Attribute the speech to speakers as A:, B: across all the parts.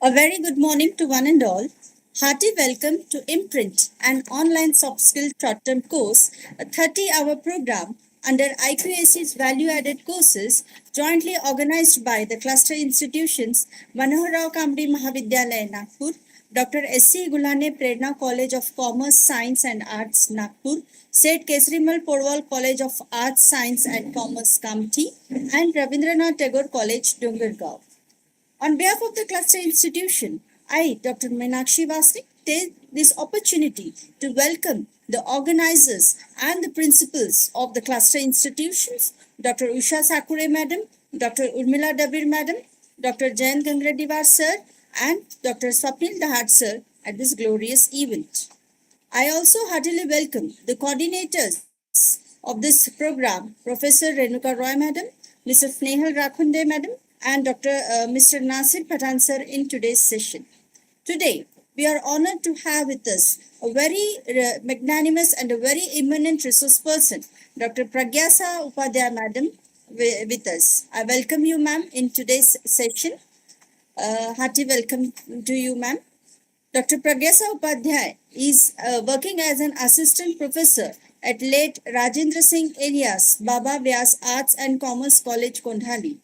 A: A very good morning to one and all. Hearty welcome to Imprint, an online soft skill short term course, a 30-hour program under IQAC's value added courses, jointly organized by the cluster institutions MANOHARRAO KAMDI Mahavidyalaya Nagpur, Dr. S.C. GULHANE PRERNA College of Commerce, Science and Arts Nagpur, SETH KESARIMAL PORWAL College of Arts, Science and Commerce Kamti, and Ravindranat Tagore College, Dongargaon. On behalf of the cluster institution, I, Dr. Meenakshi Vasnik, take this opportunity to welcome the organizers and the principals of the cluster institutions, Dr. Usha Sakure Madam, Dr. Urmila Dabir Madam, Dr. Jayan Gangradivar Sir, and Dr. Swapnil Dahad Sir at this glorious event. I also heartily welcome the coordinators of this program, Professor Renuka Roy Madam, Mr. Snehal Rakhunde Madam, and Mr. Nasir Pathan Sir in today's session. Today, we are honored to have with us a very magnanimous and a very eminent resource person, Dr. Pragyasa Upadhyay Madam, with us. I welcome you, ma'am, in today's session. Hearty welcome to you, ma'am. Dr. Pragyasa Upadhyay is working as an assistant professor at late Rajendra Singh Elias Baba Vyas Arts and Commerce College, Kondhali.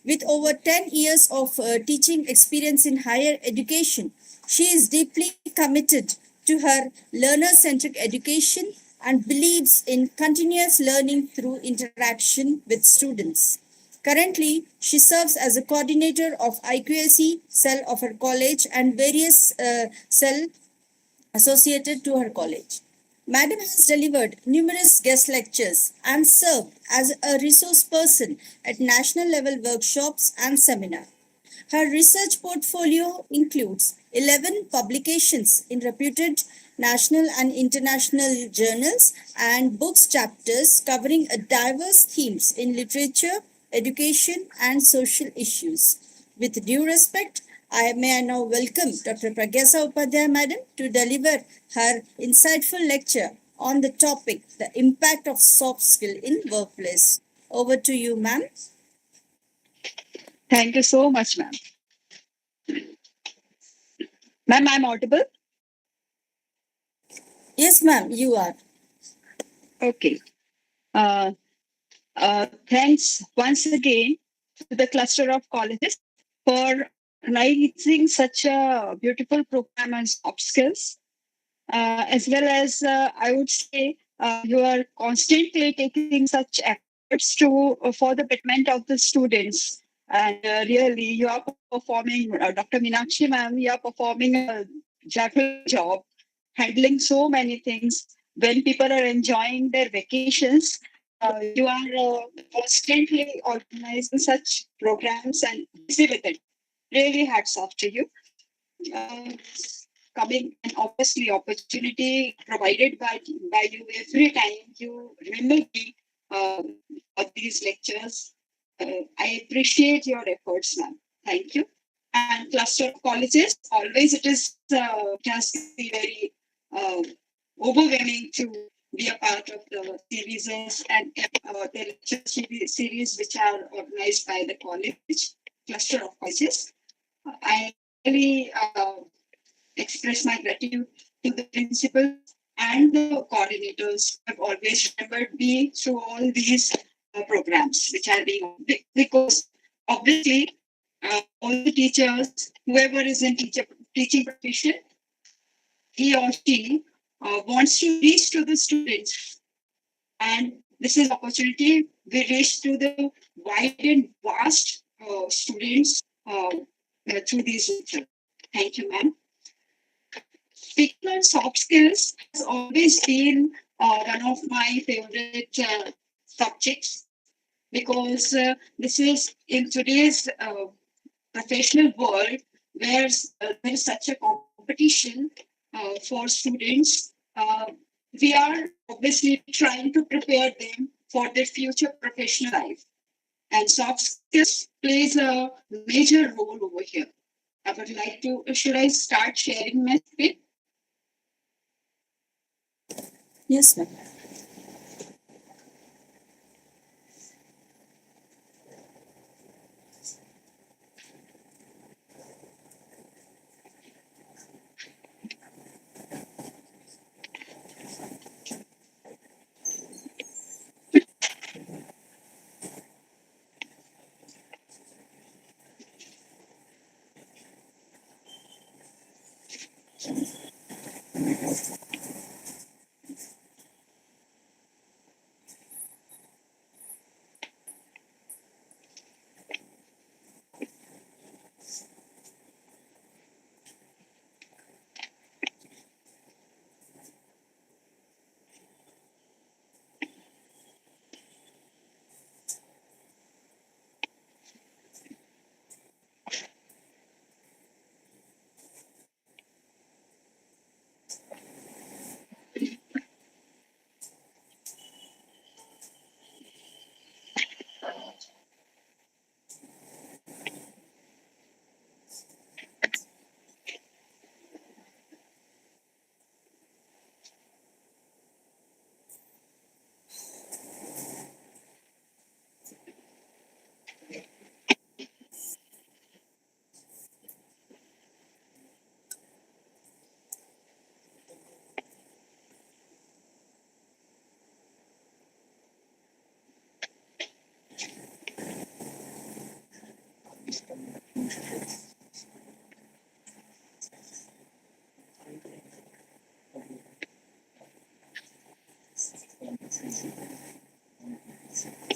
A: With over 10 years of teaching experience in higher education, she is deeply committed to her learner-centric education and believes in continuous learning through interaction with students. Currently, she serves as a coordinator of IQAC cell of her college and various cell associated to her college. Madam has delivered numerous guest lectures and served as a resource person at national level workshops and seminars. Her research portfolio includes 11 publications in reputed national and international journals and books chapters covering a diverse themes in literature, education, and social issues. With due respect, I now welcome Dr. Pragyasa Upadhyay Madam to deliver her insightful lecture on the topic, the impact of soft skill in workplace. Over to you, ma'am.
B: Thank you so much, ma'am. Ma'am, I'm audible?
A: Yes, ma'am, you are.
B: Okay. Thanks once again to the cluster of colleges for organizing such a beautiful program on soft skills, as well as I would say you are constantly taking such efforts to for the betterment of the students. And really, you are performing, Dr. Meenakshi ma'am, you are performing a jackal job, handling so many things. When people are enjoying their vacations, you are constantly organizing such programs and busy with it. Really hats off to you. Uh, Coming and obviously opportunity provided by you every time you remember me for these lectures. I appreciate your efforts, ma'am. Thank you. And cluster of colleges, always it has to be very overwhelming to be a part of the series and the lecture series which are organized by the college, cluster of colleges. I really express my gratitude to the principals and the coordinators who have always remembered me through all these programs which are being because obviously all the teachers, whoever is in teaching profession, he or she wants to reach to the students, and this is opportunity we reach to the wide and vast students through these lectures. Thank you, ma'am. Speaking on soft skills has always been one of my favorite subjects because this is in today's professional world where there is such a competition for students. We are obviously trying to prepare them for their future professional life, and soft skills plays a major role over here. I would like to. Should I start sharing my screen?
A: Yes, ma'am.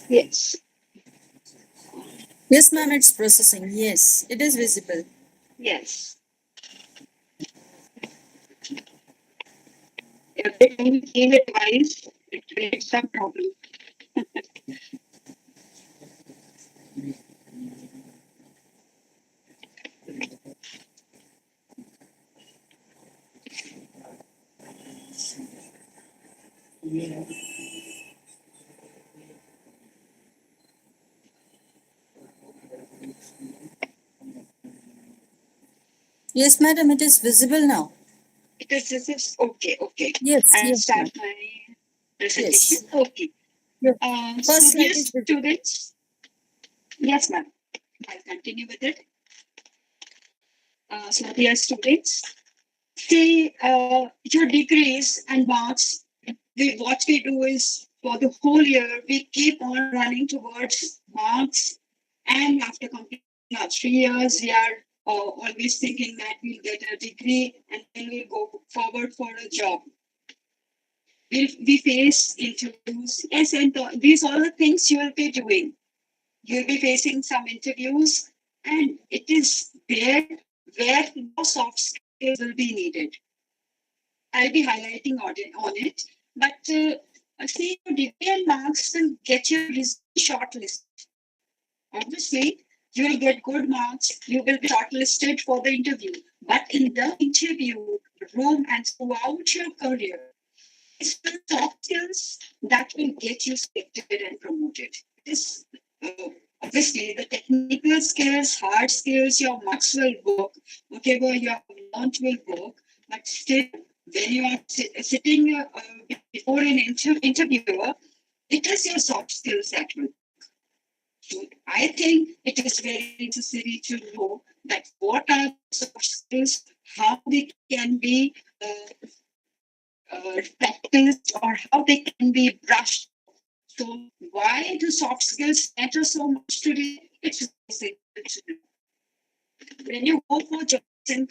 B: Yes.
A: Yes, ma'am, it's processing. Yes, it is visible.
B: Yes. Every time we change a device, it creates some problem.
A: Yes, madam, it is visible now.
B: This is okay. Okay.
A: Yes,
B: I'll
A: yes,
B: start
A: ma'am.
B: my presentation.
A: Yes.
B: Okay.
A: Yes.
B: So
A: First slide
B: dear
A: is visible.
B: students, yes, ma'am. I'll continue with it. So dear students, see, your degrees and marks, what we do is for the whole year, we keep on running towards marks. And after completing our 3 years, we are always thinking that we'll get a degree and then we'll go forward for a job. We face interviews. Yes, and these are the things you will be doing. You'll be facing some interviews, and it is there where your soft skills will be needed. I'll be highlighting on it, but see, your degree and marks will get your shortlist. Obviously, you will get good marks, you will be shortlisted for the interview. But in the interview room and throughout your career, it's the soft skills that will get you selected and promoted. It is obviously the technical skills, hard skills, your marks will work, whatever you have learned will work, but still, when you are sitting before an interviewer, it is your soft skills that will. So I think it is very necessary to know that what are soft skills, how they can be practiced, or how they can be brushed. So why do soft skills matter so much today? It's when you go for jobs in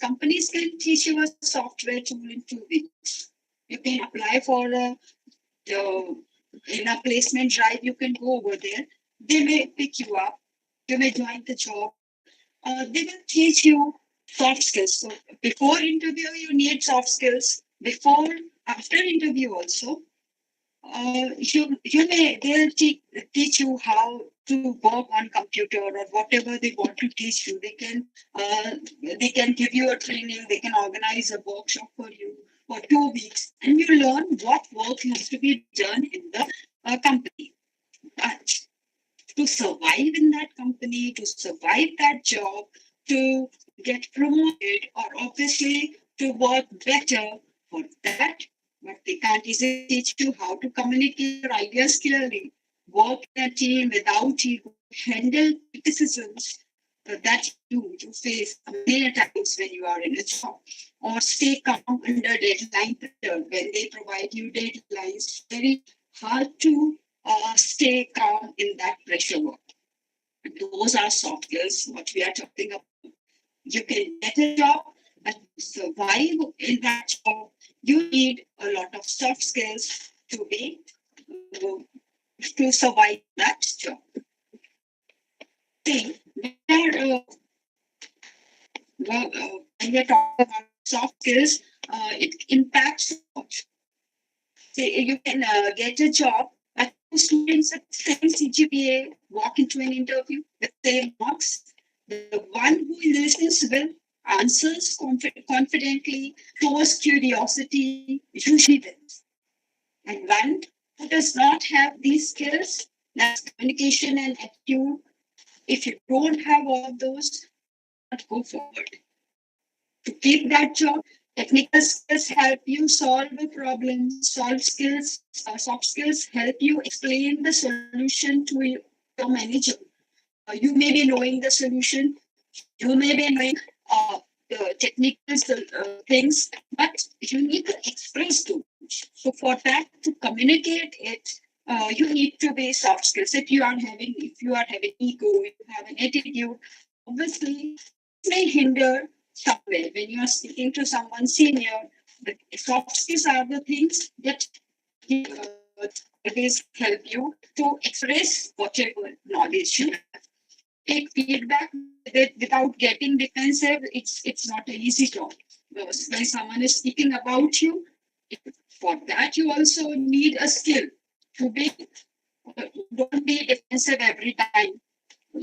B: companies can teach you a software tool in 2 weeks. You can apply for in a placement drive. You can go over there. They may pick you up. You may join the job. They will teach you soft skills. So before interview, you need soft skills. Before, after interview also, teach you how to work on computer or whatever they want to teach you. Uh, they can give you a training. They can organize a workshop for you for 2 weeks, and you learn what work has to be done in the company. But to survive in that company, to survive that job, to get promoted, or obviously to work better for that. But they can't easily teach you how to communicate your ideas clearly, work in a team without ego, handle criticisms that you face many times when you are in a job, or stay calm under deadline pressure when they provide you deadlines. Very hard to stay calm in that pressure work. Those are soft skills, what we are talking about. You can get a job, but to survive in that job, you need a lot of soft skills uh, to survive that job. See, when we're talking about soft skills, it impacts so much. Say you can get a job, but two students at the same CGPA walk into an interview with same marks. The one who listens well, answers confidently, shows curiosity, usually wins. And one who does not have these skills, that's communication and attitude, if you don't have all of those, not go forward. To keep that job, technical skills help you solve a problem. Soft skills help you explain the solution to your manager. You may be knowing the solution, you may be knowing the technical things, but you need to express too much. So for that to communicate it, you need to be soft skills. If you are having ego, you have an attitude, obviously this may hinder somewhere. When you are speaking to someone senior, the soft skills are the things that always help you to express whatever knowledge you have. Take feedback without getting defensive. It's not an easy job. Because when someone is speaking about you, for that you also need a skill to be. Don't be defensive every time.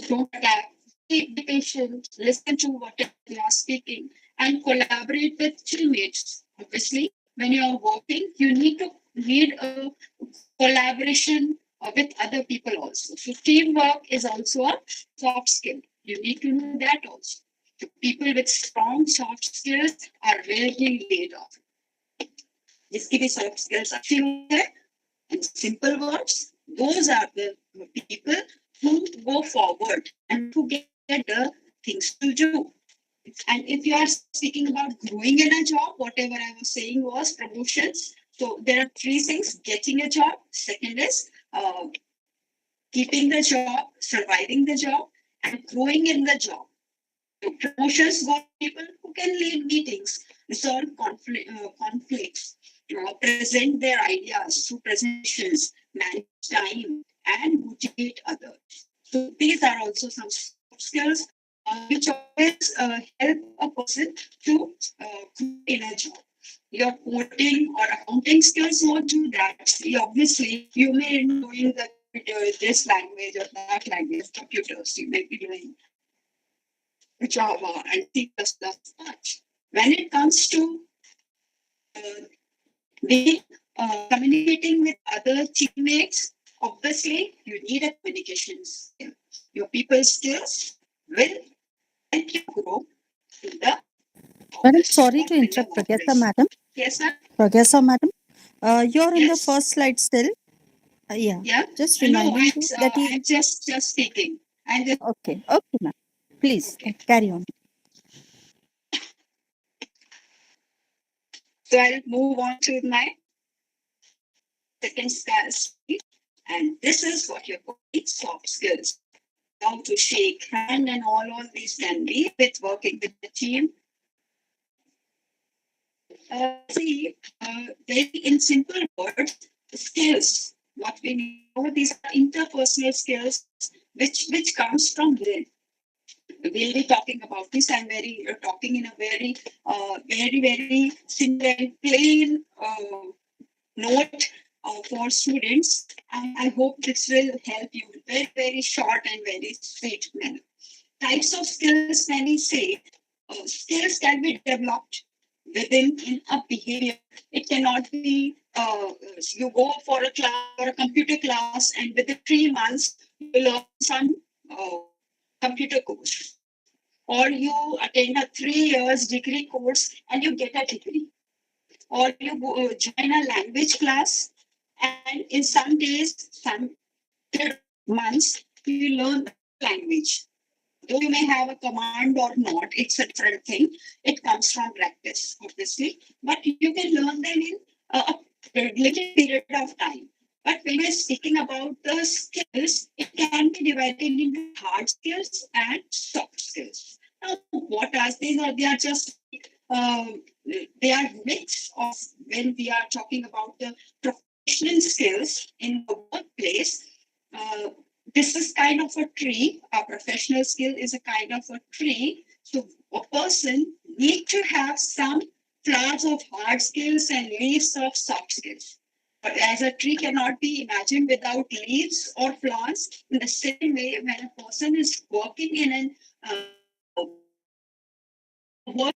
B: Don't attack. Be patient. Listen to what they are speaking and collaborate with teammates. Obviously, when you are working, you need a collaboration with other people also. So teamwork is also a soft skill. You need to know that also. So people with strong soft skills are rarely laid off. जिसकी भी soft skills अच्छी है, in simple words, those are the people who go forward and who get the things to do. And if you are speaking about growing in a job, whatever I was saying was promotions. So there are three things: getting a job, second is keeping the job, surviving the job, and growing in the job. So promotions go to people who can lead meetings, resolve conflicts, present their ideas through presentations, manage time, and motivate others. So these are also some soft skills which always help a person to grow in a job. Your coding or accounting skills won't do that. Obviously, you may be doing this language or that language, computers. You may be doing Java and C++. When it comes to uh, being communicating with other teammates, obviously you need a communication skill. Your people skills will help you grow in the
A: Madam,
B: office
A: sorry
B: or
A: to
B: in the
A: interrupt, Pragasa
B: workplace.
A: madam.
B: Yes, sir.
A: Pragasa madam, you're in the
B: Yes.
A: first slide still. Yeah,
B: Yeah.
A: just
B: No,
A: reminding you that you.
B: I'm just speaking. I'm just
A: Okay, okay, ma'am. Please
B: okay.
A: carry on.
B: So I'll move on to my second slide. And this is what you're calling soft skills. How to shake hand and all these can be with working with the team. Very in simple words, skills. What we know, these are interpersonal skills which comes from within. We'll be talking about this. I'm very talking in a very simple and plain note for students, and I hope this will help you. Very short and very sweet manner. Types of skills, when we say skills can be developed within in a behavior. It cannot be you go for a class or a computer class and within 3 months you learn some uh, computer course, or you attend a 3 years degree course and you get a degree, or you join a language class and in some days, some months, you learn the language. Though you may have a command or not, it's a different thing. It comes from practice, obviously, but you can learn them in a little period of time. But when we're speaking about the skills, it can be divided into hard skills and soft skills. Now, what are these? They are just um, they are mix of when we are talking about the professional skills in the workplace. Uh, this is kind of a tree. A professional skill is a kind of a tree. So a person need to have some flowers of hard skills and leaves of soft skills. But as a tree cannot be imagined without leaves or flowers, in the same way, when a person is working in an work,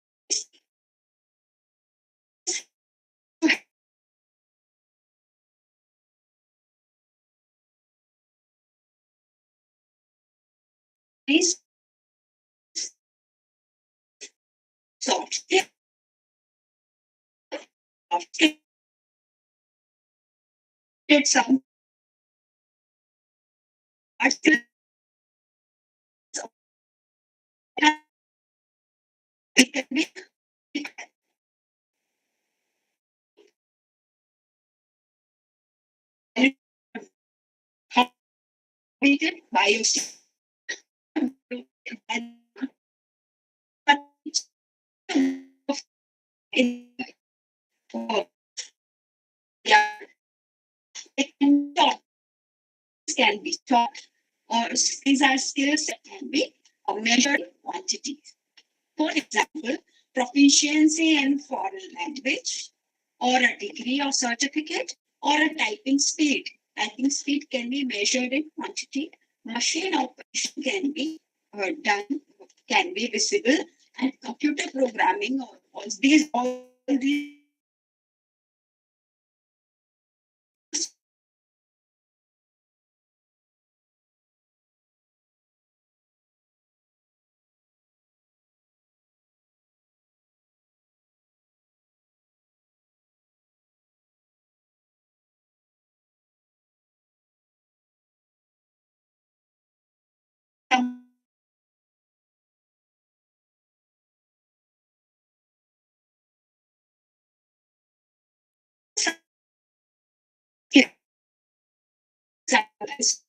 B: these soft skills, soft skills, some hard skills, it can be by your in yeah, it can be taught, or these are skills that can be measured in quantities. For example, proficiency in foreign language, or a degree or certificate, or a typing speed. Typing speed can be measured in quantity. Machine operation can be done, can be visible, and computer programming, all these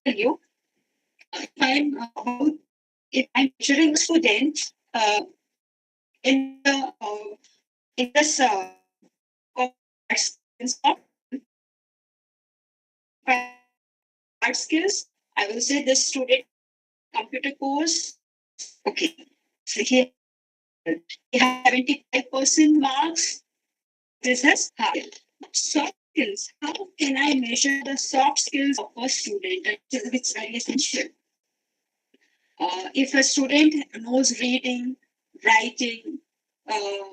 B: you. If I'm measuring a student in the in this art skills, I will say this student computer course. Okay, so he has 75% marks. This is hard. Soft skills. How can I measure the soft skills of a student? It's very essential. If a student knows reading, writing, uh,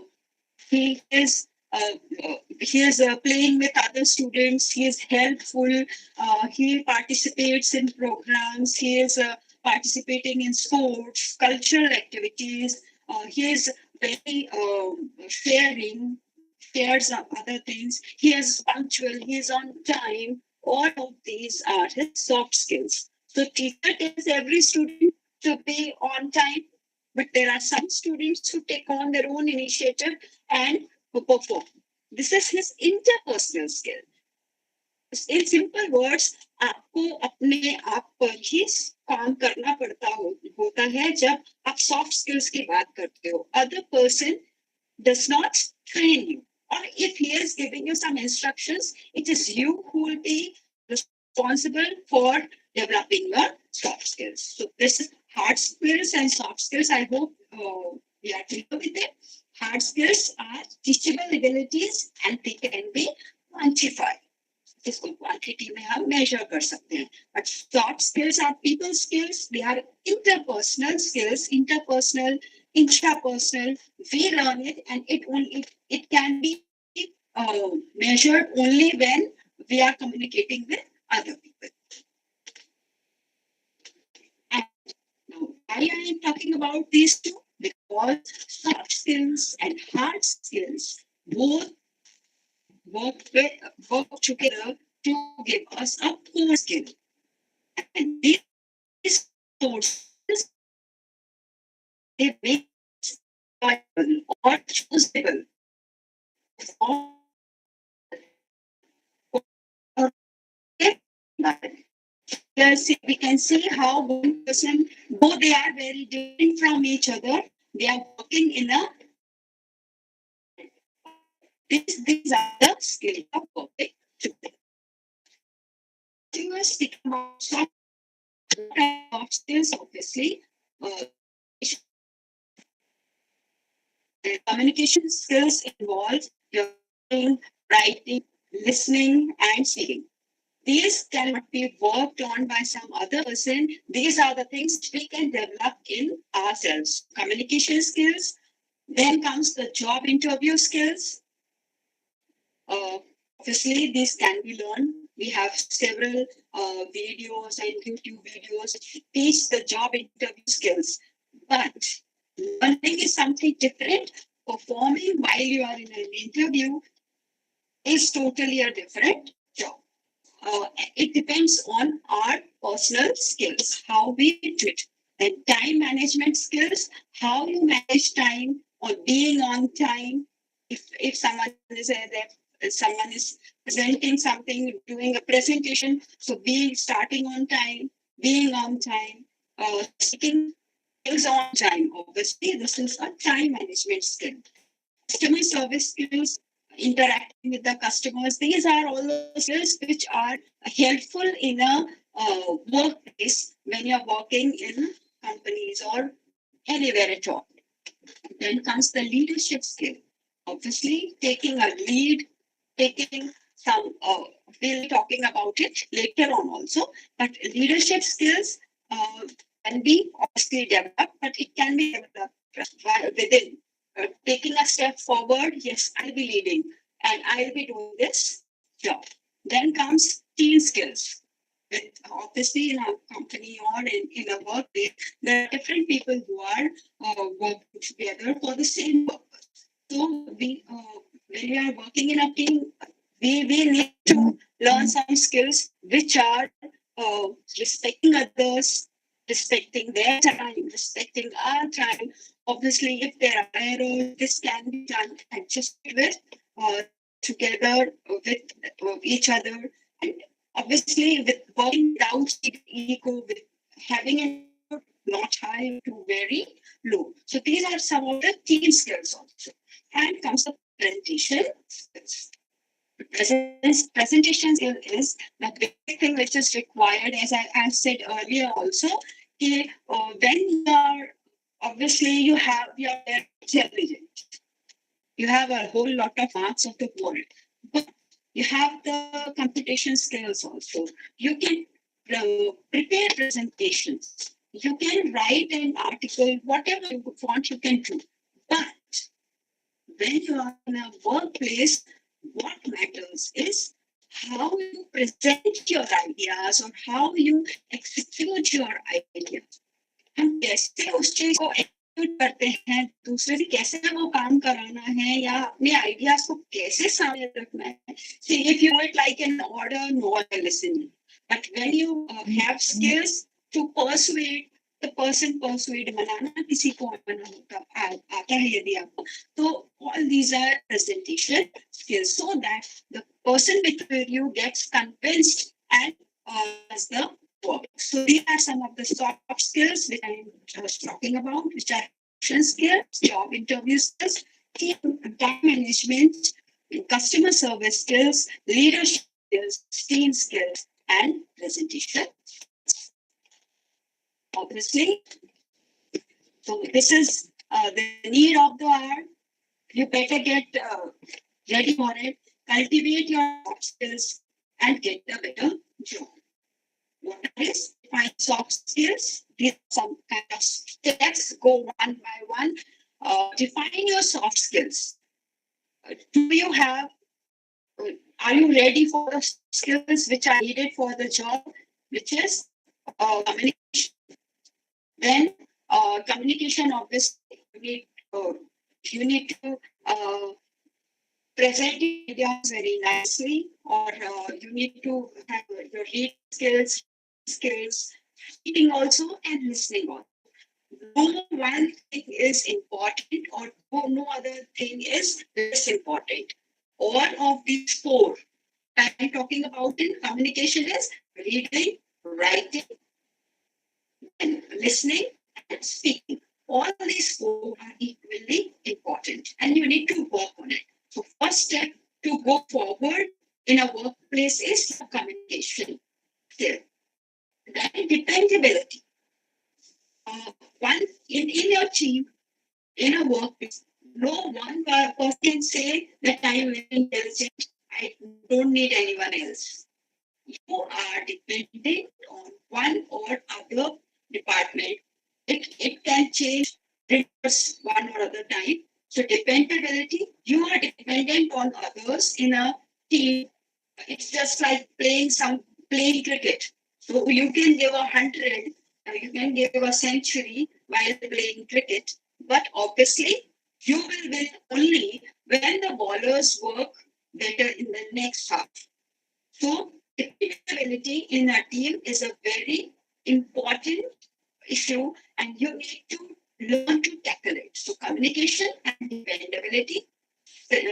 B: he is playing with other students. He is helpful. He participates in programs. He is participating in sports, cultural activities. He is very sharing, shares of other things. He is punctual. He is on time. All of these are his soft skills. So teacher tells every student to be on time, but there are some students who take on their own initiative and perform. This is his interpersonal skill. In simple words, आपको अपने आप पर ही काम करना होता है जब आप सॉफ्ट स्किल्स की बात करते हो. Other person does not train you. Or if he is giving you some instructions, it is you who will be responsible for developing your soft skills. So this is hard skills and soft skills. I hope we are clear with it. Hard skills are teachable abilities and they can be quantified. जिसको quantity में हम major कर सकते हैं. But soft skills are people skills. They are interpersonal skills, interpersonal, intrapersonal. We learn it, and it can be measured only when we are communicating with other people. And now, why I am talking about these two? Because soft skills and hard skills both work, work together to give us a core skill. And these core skills, they make us viable or choosable. Yes, we can see how one person, though they are very different from each other, they are working in a these are the skills of perfect today. To speak about soft skills, obviously, uh, communication skills involve reading, writing, listening, and speaking. These cannot be worked on by some other person. These are the things we can develop in ourselves. Communication skills. Then comes the job interview skills. Obviously, these can be learned. We have several videos and YouTube videos which teach the job interview skills. But learning is something different. Performing while you are in an interview is totally a different job. It depends on our personal skills, how we do it. And time management skills, how you manage time or being on time. If someone is presenting something, doing a presentation, so being starting on time, being on time, speaking things on time. Obviously, this is a time management skill. Customer service skills, interacting with the customers. These are all the skills which are helpful in a workplace when you're working in companies or anywhere at all. Then comes the leadership skill. Obviously, taking a lead, taking some, we'll be talking about it later on also, but leadership skills can be obviously developed, but it can be developed within. Taking a step forward, yes, I'll be leading and I'll be doing this job. Then comes team skills. Obviously, in a company or in a workplace, there are different people who are working together for the same purpose. So when we are working in a team, we need to learn some skills which are respecting others, respecting their time, respecting our time. Obviously, if there are errors, this can be done adjusted with together with each other, and obviously with working without ego, with having an not high to very low. So these are some of the team skills also. And comes the presentation skills. Presentation skill is the big thing which is required, as I said earlier also. When you are, obviously you are very intelligent, you have a whole lot of marks of the world, but you have the computation skills also. You can prepare presentations, you can write an article, whatever you want, you can do. But when you are in a workplace, what matters is how you present your ideas or how you execute your ideas. हम कैसे उस चीज को execute करते हैं, दूसरे से कैसे वो काम कराना है या अपने आइडियाज को कैसे सामने रखना है. See, if you do it like an order, no one will listen. But when you have skills to persuade, the person persuade, मनाना किसी को आता है यदि आपको, तो all these are presentation skills, so that the person between you gets convinced and does the work. So these are some of the soft skills which I'm just talking about, which are action skills, job interview skills, time management, customer service skills, leadership skills, team skills, and presentation. Obviously, so this is the need of the hour. You better get ready for it, cultivate your soft skills, and get a better job. What is define soft skills? These are some kind of steps. Go one by one. Define your soft skills. Do you have? Are you ready for the skills which are needed for the job, which is communication? Then communication, obviously, you need to present ideas very nicely, or you need to have your reading skills, speaking also, and listening also. No one thing is important, or no other thing is less important. All of these four I'm talking about in communication is reading, writing, and listening, and speaking. All these four are equally important, and you need to work on it. So first step to go forward in a workplace is communication skill. Then dependability. One in your team, in a workplace, no one person can say that I am very intelligent, I don't need anyone else. You are dependent on one or other department. It can change reverse one or other time. So dependability, you are dependent on others in a team. It's just like playing cricket. So you can give 100, you can give a century while playing cricket, but obviously you will win only when the bowlers work better in the next half. So dependability in a team is a very important issue, and you need to learn to tackle it. So communication and dependability.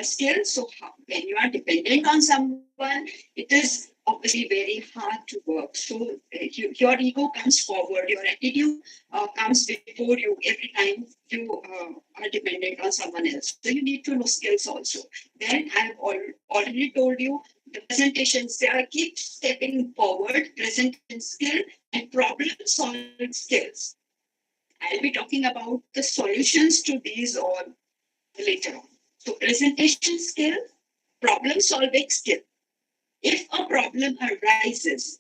B: skill. So when you are dependent on someone, it is obviously very hard to work. So your ego comes forward, your attitude comes before you every time you are dependent on someone else. So you need to know skills also. Then I've already told you the presentation skill. Keep stepping forward, presentation skill and problem solving skills. I'll be talking about the solutions to these all later on. So presentation skill, problem solving skill. If a problem arises,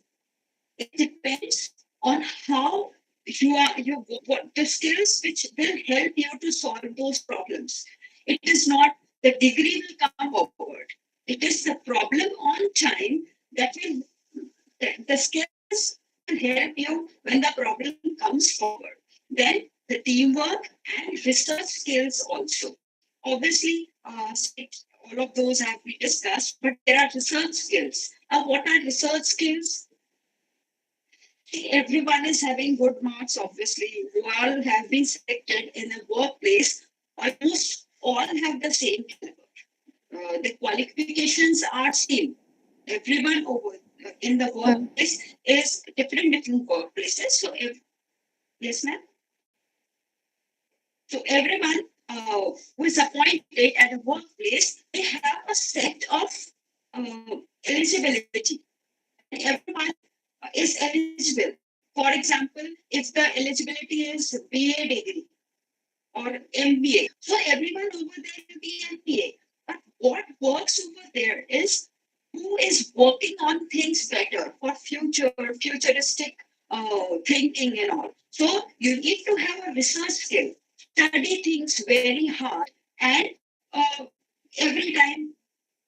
B: it depends on how you what the skills which will help you to solve those problems. It is not the degree will come forward. It is the problem on time that will the skills will help you when the problem comes forward. Then the teamwork and research skills also. Obviously, all of those have been discussed, but there are research skills. What are research skills? Everyone is having good marks, obviously. Who all have been selected in a workplace, almost all have the same caliber. The qualifications are same. Everyone over in the workplace is different workplaces. So, yes, ma'am. So everyone who is appointed at a workplace, they have a set of eligibility. Everyone is eligible. For example, if the eligibility is BA degree or MBA, so everyone over there will be MBA. But what works over there is who is working on things better for futuristic thinking and all. So you need to have a research skill, study things very hard, and every time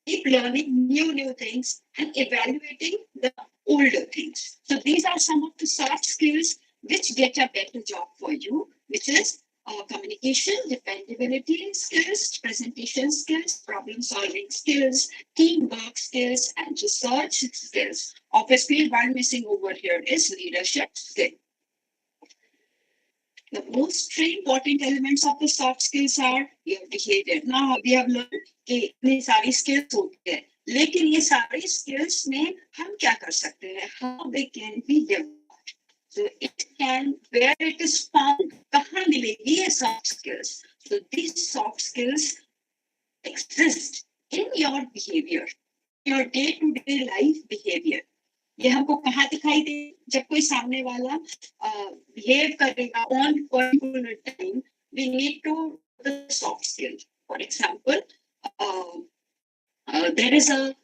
B: keep learning new things and evaluating the older things. So these are some of the soft skills which get a better job for you, which is communication, dependability skills, presentation skills, problem solving skills, teamwork skills, and research skills. Obviously, one missing over here is leadership skill. The most three important elements of the soft skills are your behavior. Now we have learned कि इतनी सारी skills होती है, लेकिन ये सारी skills में हम क्या कर सकते हैं? How they can be developed. So it can, where it is found, कहाँ मिलेगी ये soft skills? So these soft skills exist in your behavior, your day-to-day life behavior. ये हमको कहाँ दिखाई दे? जब कोई सामने वाला behave करेगा on particular time, we need to the soft skill. For example, there is a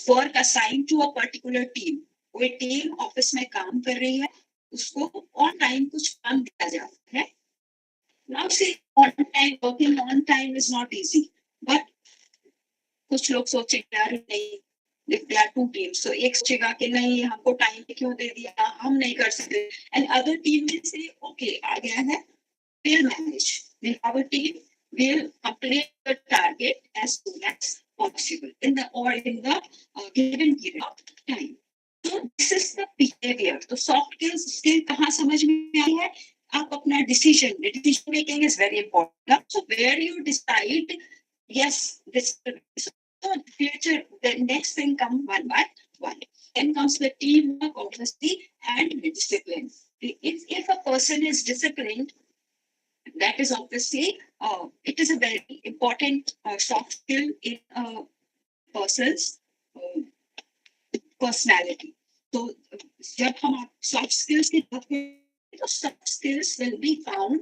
B: work assigned to a particular team. कोई team office में काम कर रही है, उसको on time कुछ काम दिया जाता है. Now see, on time working on time is not easy, but कुछ लोग सोचेंगे यार नहीं, if there are two teams, so एक सोचेगा कि नहीं हमको टाइम क्यों दे दिया, हम नहीं कर सकते, and other team will say okay आ गया है, we'll manage, we'll have a team, we'll complete the target as soon as possible in the given period of time. So this is the behavior. तो soft skill कहाँ समझ में आई है? आप अपना decision making is very important. So where you decide, yes, this. So future, the next thing comes one by one. Then comes the teamwork, obviously, and the discipline. If a person is disciplined, that is obviously, it is a very important soft skill in a person's personality. So, जब हम soft skills की बात करें, तो soft skills will be found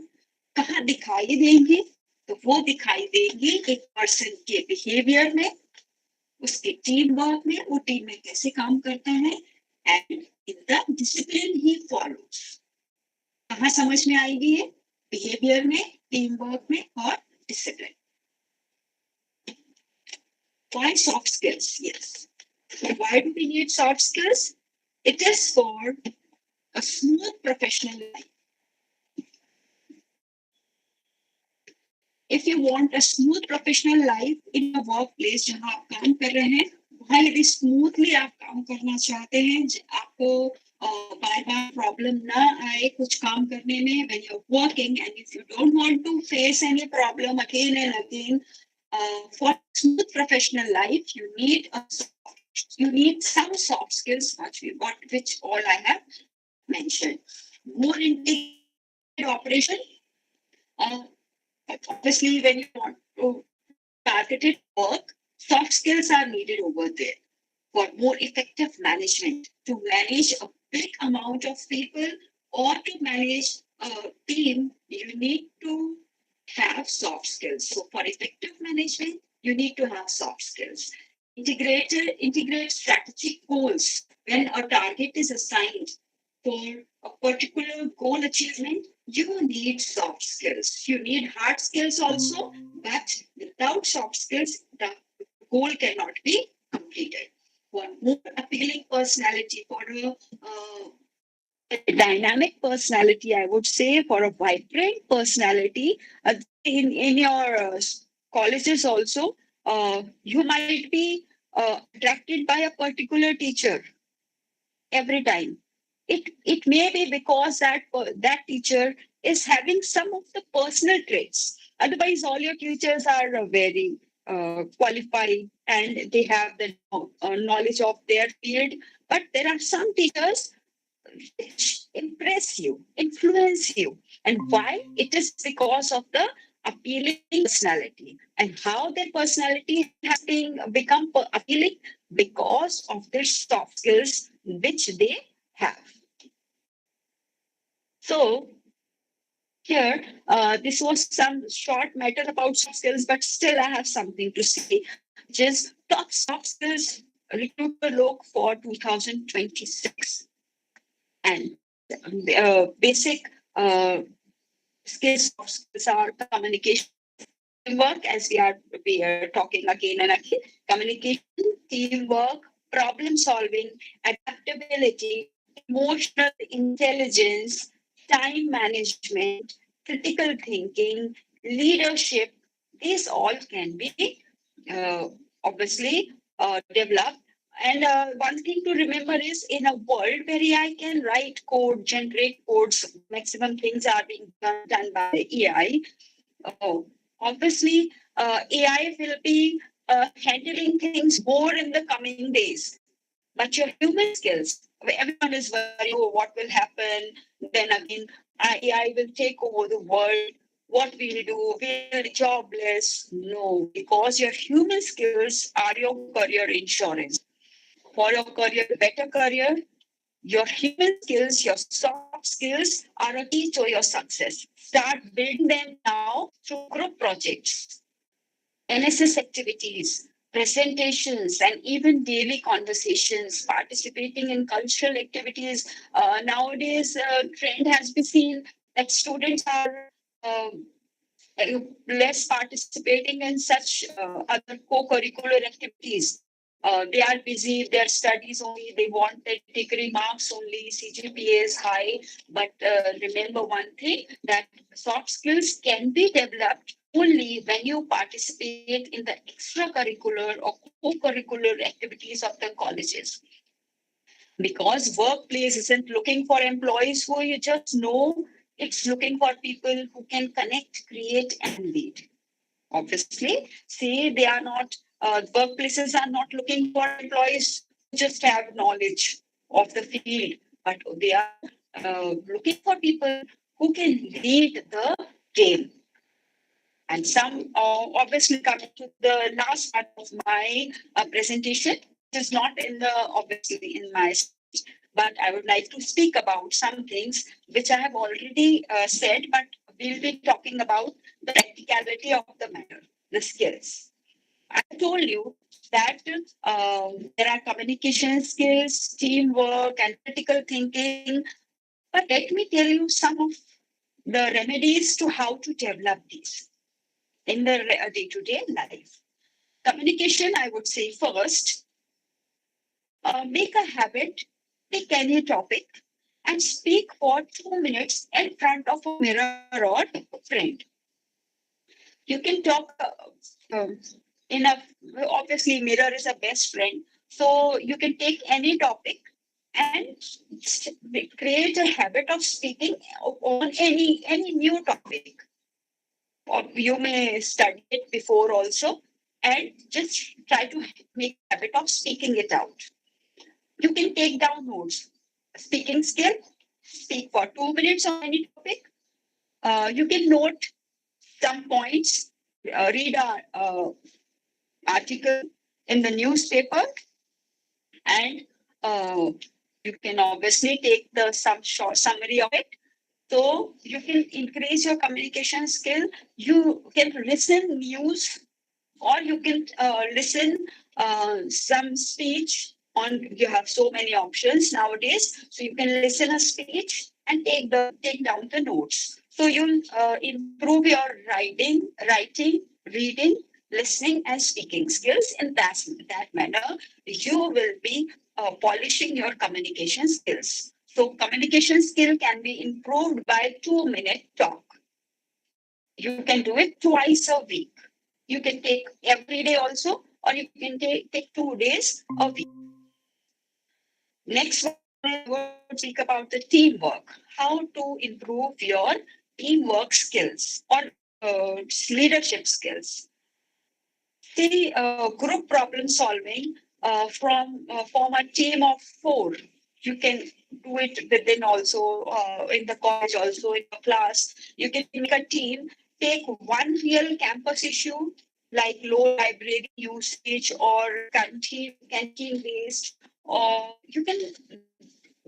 B: कहाँ दिखाई देंगे? तो वो दिखाई देंगे एक person के behavior में, उसके टीम वर्क में, वो टीम में कैसे काम करता है, and in the discipline he follows. कहाँ समझ में आएगी ये? Behavior में, टीम वर्क में और discipline. Why soft skills? Yes. So why do we need soft skills? It is for a smooth professional life. If you want a smooth professional life in a workplace जहाँ आप काम कर रहे हैं, वहाँ यदि smoothly आप काम करना चाहते हैं, आपको बार-बार problem ना आए कुछ काम करने में when you're working, and if you don't want to face any problem again and again, For smooth professional life, you need some soft skills, which all I have mentioned. More integrated operation. Uh, Obviously, when you want to targeted work, soft skills are needed over there for more effective management, to manage a big amount of people or to manage a team. You need to have soft skills. So for effective management, you need to have soft skills. Integrate strategic goals. When a target is assigned for a particular goal achievement, you need soft skills. You need hard skills also, but without soft skills, the goal cannot be completed. One more appealing personality, for a dynamic personality, I would say, for a vibrant personality. In your colleges also, you might be attracted by a particular teacher every time. It may be because that teacher is having some of the personal traits. Otherwise, all your teachers are very qualified and they have the knowledge of their field. But there are some teachers which impress you, influence you. And why? It is because of the appealing personality. And how their personality has become appealing? Because of their soft skills which they have. So here, this was some short matter about soft skills, but still I have something to say, which is top soft skills recruiter look for 2026. And basic skills, soft skills are communication, teamwork, as we are talking again and again. Communication, teamwork, problem solving, adaptability, emotional intelligence, time management, critical thinking, leadership. These all can be obviously developed. And one thing to remember is, in a world where AI can write code, generate codes, maximum things are being done by AI. Oh, obviously, AI will be handling things more in the coming days. But your human skills, everyone is worried, oh, what will happen? Then again, AI will take over the world. What we'll do? We'll be jobless. No, because your human skills are your career insurance. For your career, better career, your human skills, your soft skills are a key to your success. Start building them now through group projects, NSS activities, presentations, and even daily conversations, participating in cultural activities. Nowadays, trend has been seen that students are um, less participating in such other co-curricular activities. They are busy with their studies only. They want their degree marks only. CGPA is high. But remember one thing, that soft skills can be developed only when you participate in the extracurricular or co-curricular activities of the colleges. Because workplace isn't looking for employees who you just know, it's looking for people who can connect, create, and lead. Obviously, see, they are not, workplaces are not looking for employees who just have knowledge of the field, but they are looking for people who can lead the game. And some, obviously, coming to the last part of my presentation, which is not in the, obviously, in my, but I would like to speak about some things which I have already said, but we'll be talking about the practicality of the matter, the skills. I told you that there are communication skills, teamwork, and critical thinking. But let me tell you some of the remedies to how to develop these in the day-to-day life. Communication, I would say first, make a habit, pick any topic, and speak for 2 minutes in front of a mirror or a friend. You can talk in a, obviously, mirror is a best friend. So you can take any topic and create a habit of speaking on any new topic. Or you may study it before also, and just try to make a habit of speaking it out. You can take down notes. Speaking skill, speak for 2 minutes on any topic. You can note some points, read an article in the newspaper, and you can obviously take some short summary of it. So you can increase your communication skill. You can listen news, or you can listen some speech on. You have so many options nowadays, so you can listen a speech and take down the notes. So you'll improve your writing, reading, listening, and speaking skills. In that manner, you will be polishing your communication skills. So communication skill can be improved by 2-minute talk. You can do it twice a week. You can take every day also, or you can take 2 days a week. Next one, I will speak about the teamwork. How to improve your teamwork skills or leadership skills. See, group problem solving from a team of 4. You can do it within also in the college, also in the class. You can make a team. Take one real campus issue like low library usage or canteen waste, or you can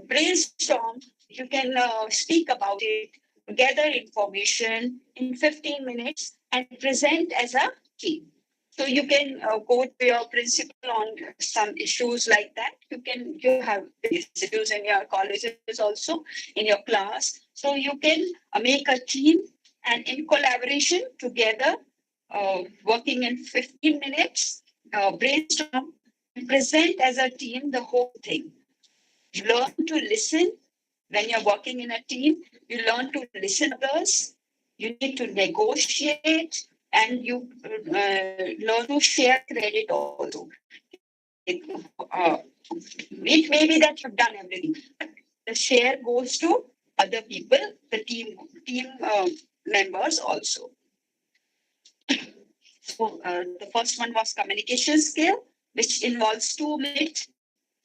B: brainstorm. You can speak about it, gather information in 15 minutes, and present as a team. So you can go to your principal on some issues like that. You have these issues in your colleges also, in your class. So you can make a team, and in collaboration together, working in 15 minutes, brainstorm, and present as a team the whole thing. Learn to listen. When you're working in a team, you learn to listen to others. You need to negotiate, and you learn to share credit also. It may be that you've done everything, but the share goes to other people, the team members also. So the first one was communication skill, which involves 2-minute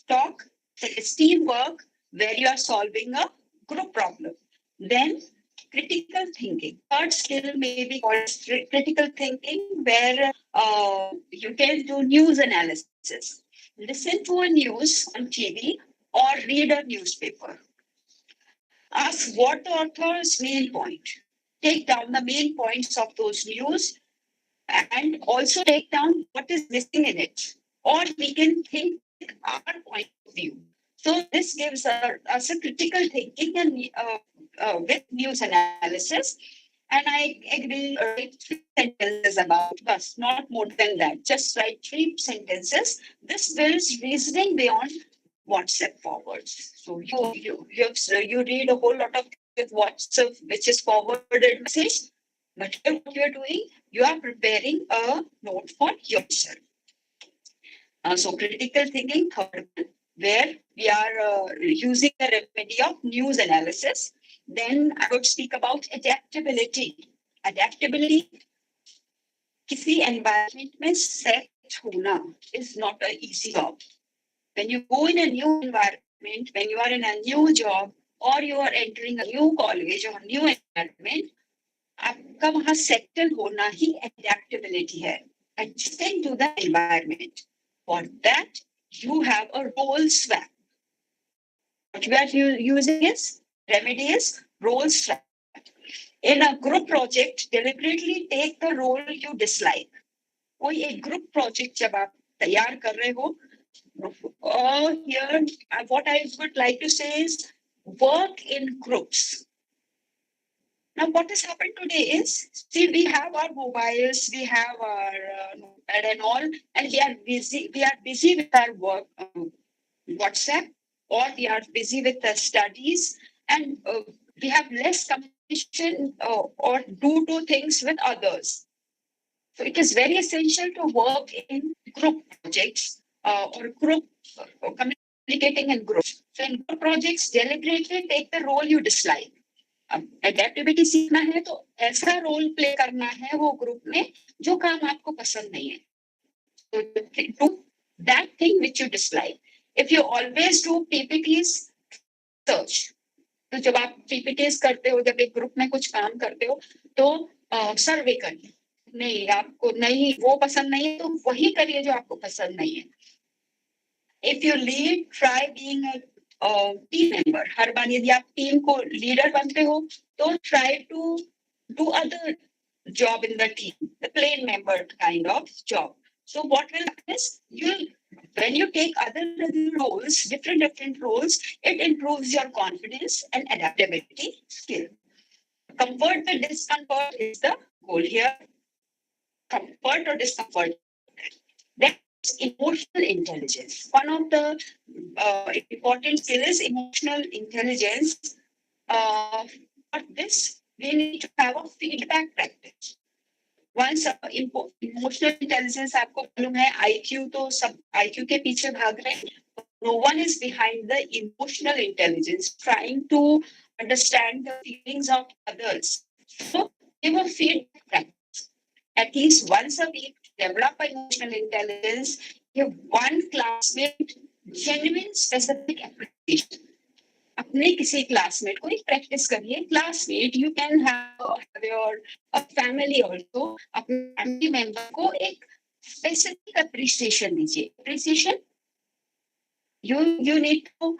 B: talk. Then it's teamwork, where you are solving a group problem. Then critical thinking. Third skill may be called critical thinking, where you can do news analysis. Listen to a news on TV or read a newspaper. Ask what the author's main point. Take down the main points of those news, and also take down what is missing in it. Or we can think our point of view. So this gives us a critical thinking and with news analysis. And I agree, write 3 sentences about us, not more than that. Just write 3 sentences. This builds reasoning beyond WhatsApp forwards. So you read a whole lot of with WhatsApp, which is forwarded message. But what you are doing, you are preparing a note for yourself. So critical thinking, third one, where we are using the remedy of news analysis. Then I would speak about adaptability. Adaptability, किसी environment में set होना is not an easy job. When you go in a new environment, when you are in a new job, or you are entering a new college or new environment, आपका वहाँ settle होना ही adaptability है. Adjusting to the environment. For that, you have a role swap. What we are using is remedy is role swap. In a group project, deliberately take the role you dislike. कोई एक group project जब आप तैयार कर रहे हो, here what I would like to say is work in groups. Now, what has happened today is, see, we have our mobiles, we have our notepad and all, and we are busy. We are busy with our work, WhatsApp, or we are busy with the studies, and we have less communication or do things with others. So it is very essential to work in group projects or group communicating in groups. So in group projects, deliberately take the role you dislike. एडेप्टिविटी सीखना है तो ऐसा role play करना है वो group में जो काम आपको पसंद नहीं है. So do that thing which you dislike. If you always do PPTs, try research. तो जब आप PPTs करते हो, जब एक ग्रुप में कुछ काम करते हो, तो सर्वे करिए. नहीं, आपको नहीं वो पसंद नहीं है, तो वही करिए जो आपको पसंद नहीं है. If you lead, try being a team member. हर बार यदि आप टीम को लीडर बनते हो, तो try to do other job in the team, the plain member kind of job. So what will happen is, when you take other roles, different roles, it improves your confidence and adaptability skill. Comfort the discomfort is the goal here. Comfort or discomfort. That's emotional intelligence. One of the important skills is emotional intelligence. For this, we need to have a feedback practice. Once emotional intelligence आपको मालूम है, IQ तो सब IQ के पीछे भाग रहे हैं. No one is behind the emotional intelligence, trying to understand the feelings of others. So give a feedback practice. At least once a week, develop emotional intelligence. Give one classmate genuine specific appreciation. अपने किसी classmate को एक practice करिए. Classmate, you can have your family also. अपने family member को एक specific appreciation दीजिए. Appreciation, you need to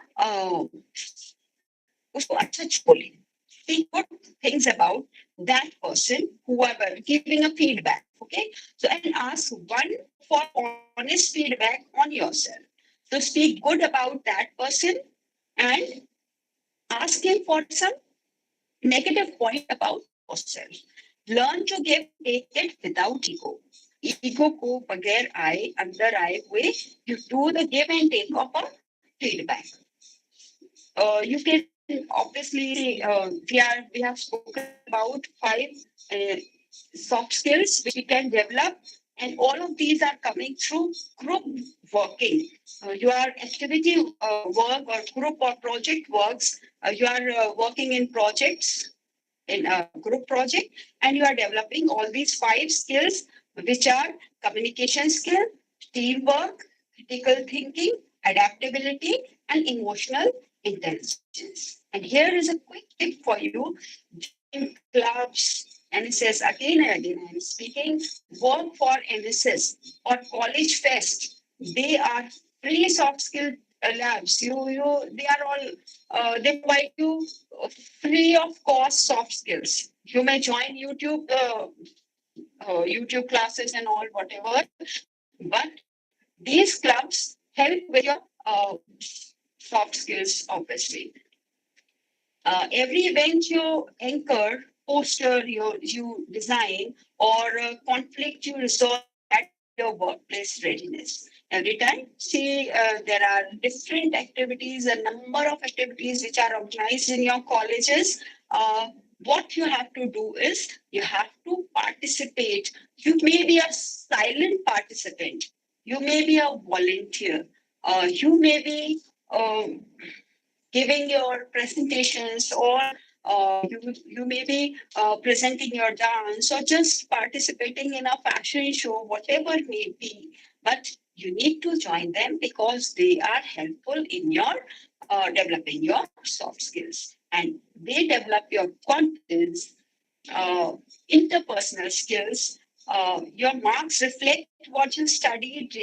B: उसको अच्छा बोलिए. Speak good things about that person, whoever giving a feedback. Okay, so and ask one for honest feedback on yourself. So speak good about that person and ask him for some negative point about yourself. Learn to give, take it without ego. Ego को बगैर आए, अंदर आए हुए, you do the give and take of a feedback. You can obviously we have spoken about 5 soft skills which we can develop, and all of these are coming through group working. Your activity work or group or project works. You are working in projects, in a group project, and you are developing all these 5 skills, which are communication skill, teamwork, critical thinking, adaptability, and emotional intelligence. And here is a quick tip for you. Join clubs, NSS, again and again I am speaking, work for NSS or college fest. They are free soft skill labs. They are all, they provide you free of cost soft skills. You may join YouTube classes and all, whatever, but these clubs help with your soft skills, obviously. Every event you anchor, poster you design, or conflict you resolve at your workplace readiness. Every time, see, there are different activities, a number of activities which are organized in your colleges. What you have to do is you have to participate. You may be a silent participant. You may be a volunteer. You may be giving your presentations, or you may be presenting your dance, or just participating in a fashion show, whatever it may be. But you need to join them because they are helpful in your developing your soft skills, and they develop your confidence, interpersonal skills. Your marks reflect what you studied,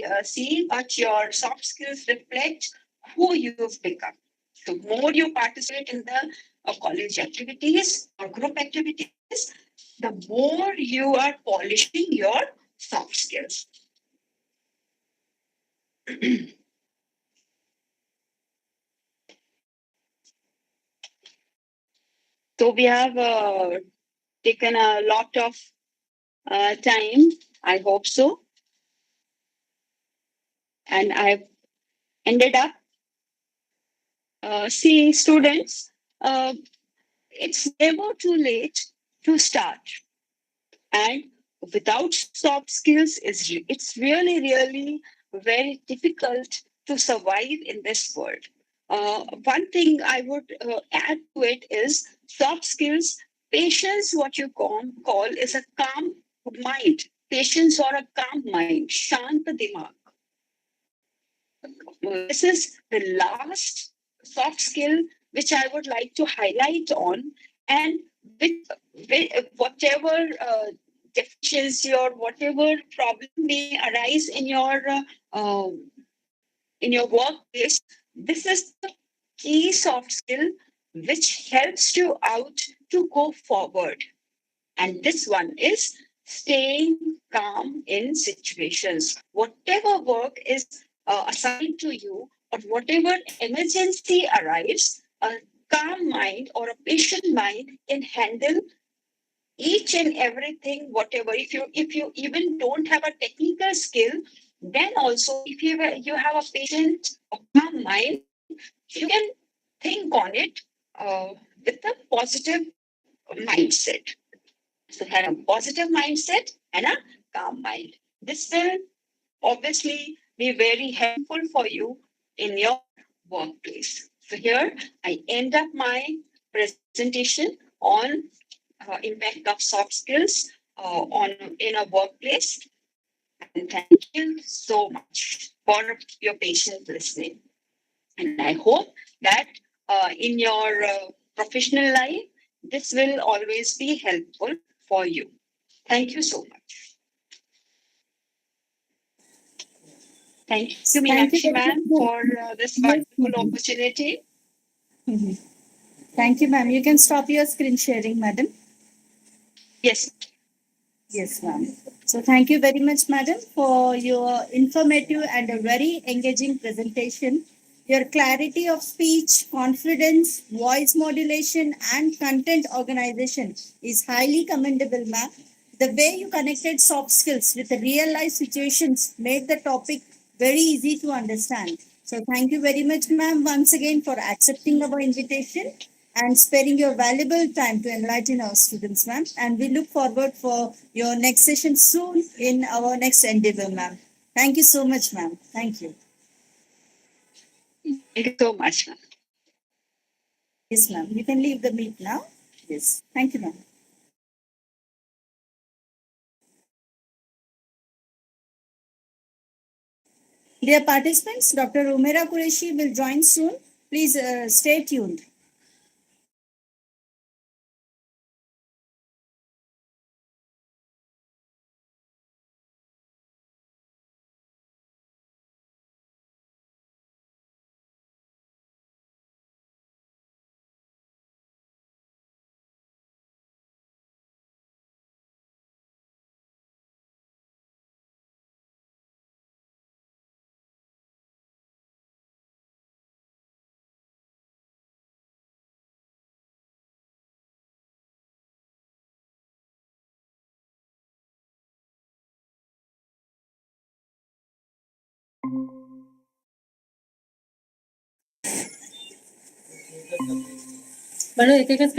B: but your soft skills reflect who you've become. The more you participate in the college activities or group activities, the more you are polishing your soft skills. So we have taken a lot of time, I hope so. And I've ended up, see, students, it's never too late to start. And without soft skills, it's really very difficult to survive in this world. One thing I would add to it is soft skills. Patience, what you call is a calm mind. patience or a calm mind, shant dimag. This is the last soft skill which I would like to highlight on, and with whatever deficiency or whatever problem may arise in your workplace, this is the key soft skill which helps you out to go forward. And this one is staying calm in situations. Whatever work is assigned to you or whatever emergency arrives, a calm mind or a patient mind can handle each and everything, whatever. If you even don't have a technical skill, then also if you have a patient or calm mind, you can think on it with a positive mindset. So have a positive mindset and a calm mind. This will obviously be very helpful for you in your workplace. So here I end up my presentation on impact of soft skills on in a workplace. And thank you so much for your patient listening. And I hope that in your professional life, this will always be helpful for you. Thank you so much. Thank you,
A: Thank you
B: Meenakshi
A: very
B: ma'am,
A: much.
B: for this
A: Yes,
B: wonderful
A: madam.
B: opportunity.
A: Thank you, ma'am. You can stop your screen sharing, madam.
B: Yes.
A: Yes, ma'am. So thank you very much, madam, for your informative and a very engaging presentation. Your clarity of speech, confidence, voice modulation, and content organization is highly commendable, ma'am. The way you connected soft skills with the real life situations made the topic very easy to understand. So thank you very much, ma'am, once again for accepting our invitation and sparing your valuable time to enlighten our students, ma'am. And we look forward for your next session soon in our next endeavor, ma'am. Thank you so much, ma'am. Thank you.
B: Thank you so much, ma'am.
A: Yes, ma'am. You can leave the meet now. Yes. Thank you, ma'am. Dear participants, Dr. Umera Qureshi will join soon. Please stay tuned. बड़ा एक एकच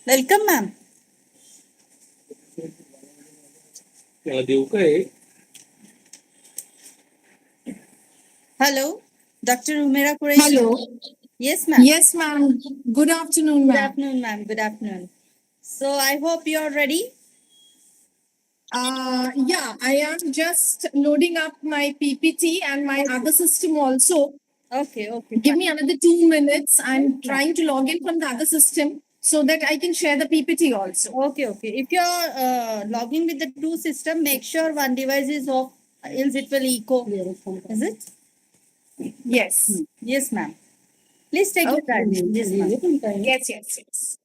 A: Welcome, ma'am.
C: देऊ का हे?
A: Hello, Dr. Humera Qureshi.
D: Hello.
A: Yes, ma'am.
D: Yes, ma'am. Good afternoon,
A: Good
D: ma'am.
A: afternoon, ma'am. Good afternoon. So I hope you're ready.
D: Yeah, I am just loading up my PPT and my other system also.
A: Okay,
D: Give me another 2 minutes. I'm
A: Yes, ma'am.
D: trying to log in from the other system so that I can share the PPT also.
A: Okay, okay. If you're logging with the two system, make sure one device is off, else it will echo. Is it?
D: Yes.
A: Yes, ma'am. Please take your time. Yes, ma'am.
D: Yes, yes, yes.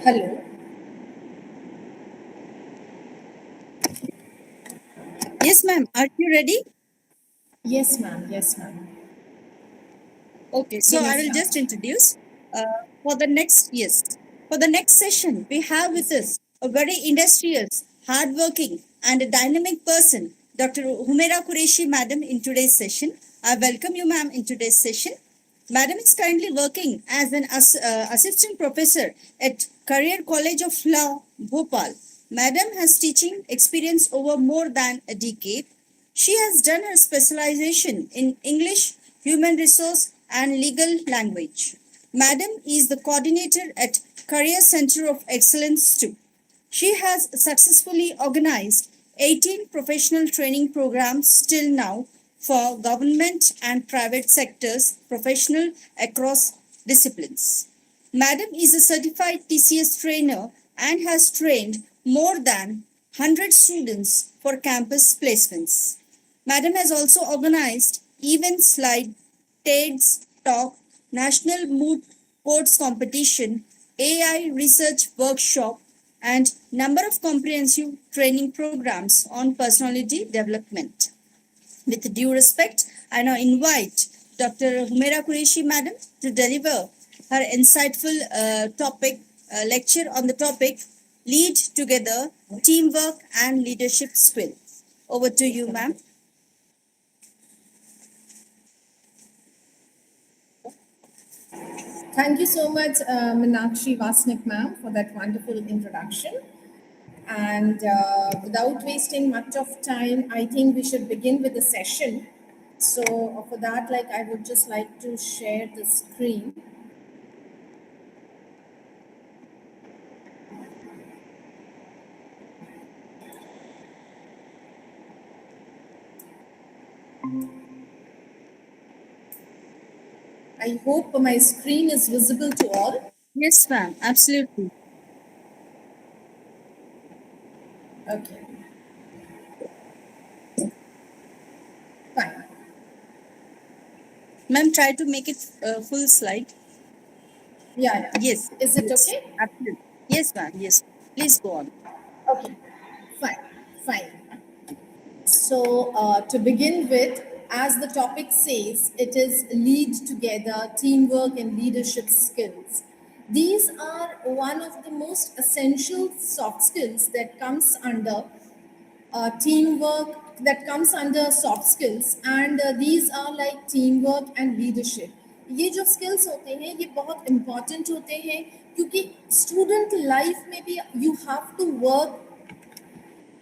D: Hello.
A: Yes, ma'am. Are you ready?
D: Yes, ma'am. Yes, ma'am.
A: Okay, so I will just introduce for the next for the next session we have with us a very industrious, hardworking, and a dynamic person, Dr. Humera Qureshi, madam, in today's session. I welcome you, ma'am, in today's session. Madam is currently working as an assistant professor at Career College of Law, Bhopal. Madam has teaching experience over more than a decade. She has done her specialization in English, human resource, and legal language. Madam is the coordinator at Career Center of Excellence too. She has successfully organized 18 professional training programs till now for government and private sectors professional across disciplines. Madam is a certified TCS trainer and has trained more than 100 students for campus placements. Madam has also organized events like TED's Talk, National Mood Courts Competition, AI Research Workshop, and number of comprehensive training programs on personality development. With due respect, I now invite Dr. Humaira Qureshi Madam to deliver her insightful lecture on the topic Lead Together, Teamwork and Leadership Skills. Over to you, ma'am.
D: Thank you so much, Meenakshi Vasnik ma'am, for that wonderful introduction. And without wasting much of time, I think we should begin with the session. So for that, I would just like to share the screen. I hope my screen is visible to all.
A: Yes, ma'am. Absolutely.
D: Okay. Fine.
A: Ma'am, try to make it full slide.
D: Yeah.
A: Yes.
D: Is it okay?
A: Absolutely. Yes, ma'am. Yes. Please go on.
D: Okay. Fine. So to begin with, as the topic says, it is lead together, teamwork and leadership skills. These are one of the most essential soft skills that comes under teamwork, that comes under soft skills, and these are like teamwork and leadership. ये जो skills होते हैं ये बहुत important होते हैं क्योंकि student life में भी you have to work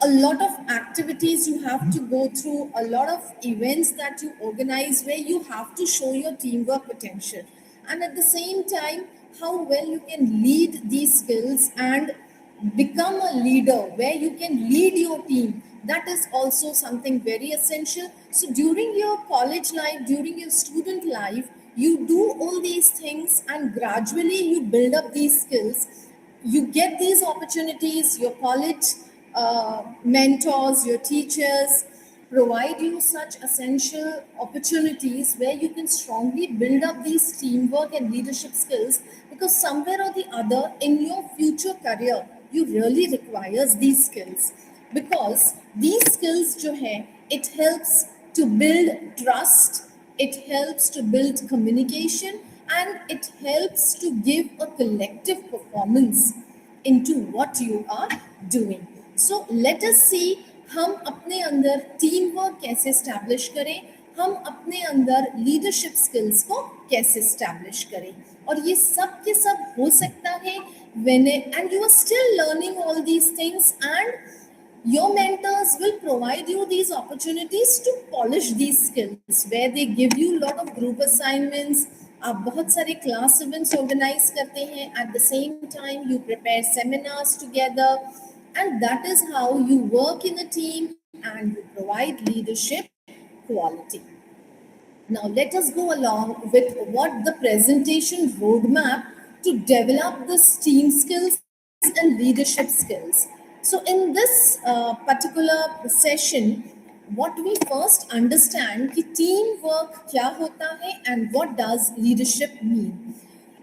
D: a lot of activities, you have to go through a lot of events that you organize where you have to show your teamwork potential, and at the same time how well you can lead these skills and become a leader where you can lead your team. That is also something very essential. So during your college life, during your student life, you do all these things and gradually you build up these skills. You get these opportunities, your college mentors, your teachers provide you such essential opportunities where you can strongly build up these teamwork and leadership skills, because somewhere or the other in your future career you really requires these skills, because these skills jo hai, it helps to build trust, it helps to build communication, and it helps to give a collective performance into what you are doing. So let us see हम अपने अंदर team work कैसे establish करें, हम अपने अंदर leadership skills को कैसे स्टैब्लिश करें, और ये सब के सब हो सकता है when and you are still learning all these things, and your mentors will provide you these opportunities to polish these skills where they give you a lot of group assignments. आप बहुत सारे क्लास इवेंट्स ऑर्गेनाइज करते हैं, at the same time you prepare seminars together, and that is how you work in a team and you provide leadership quality. Now let us go along with what the presentation roadmap to develop this team skills and leadership skills. So in this particular session, what we first understand कि teamwork क्या होता है and what does leadership mean.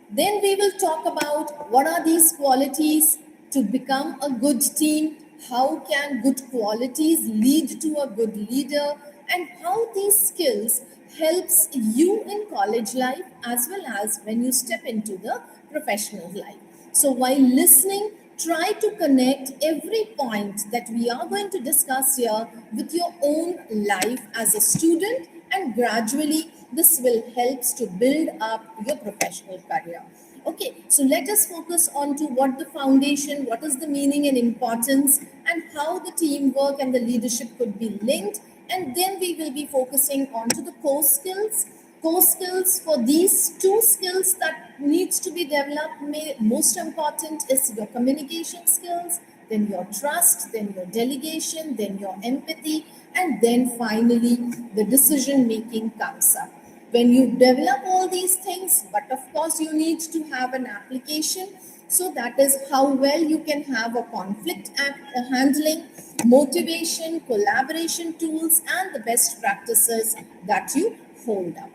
D: Then we will talk about what are these qualities to become a good team, how can good qualities lead to a good leader, and how these skills helps you in college life as well as when you step into the professional life. So while listening, try to connect every point that we are going to discuss here with your own life as a student, and gradually this will help to build up your professional career. Okay, so let us focus on to what the foundation, what is the meaning and importance, and how the teamwork and the leadership could be linked. And then we will be focusing on to the core skills. core skills. For these two skills that needs to be developed, most important is your communication skills, then your trust, then your delegation, then your empathy, and then finally the decision making comes up. When you develop all these things, but of course you need to have an application. So that is how well you can have a conflict handling, motivation, collaboration tools, and the best practices that you hold up.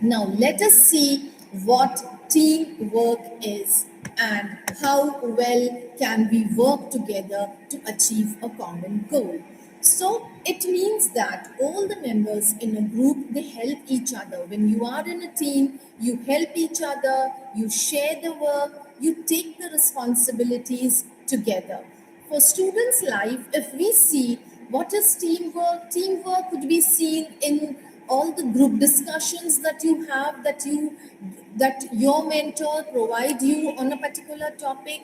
D: Now, let us see what teamwork is and how well can we work together to achieve a common goal. So, it means that all the members in a group, they help each other. When you are in a team, you help each other, you share the work, you take the responsibilities together. For students' life, if we see what is teamwork, teamwork could be seen in all the group discussions that you have, that your mentor provide you on a particular topic.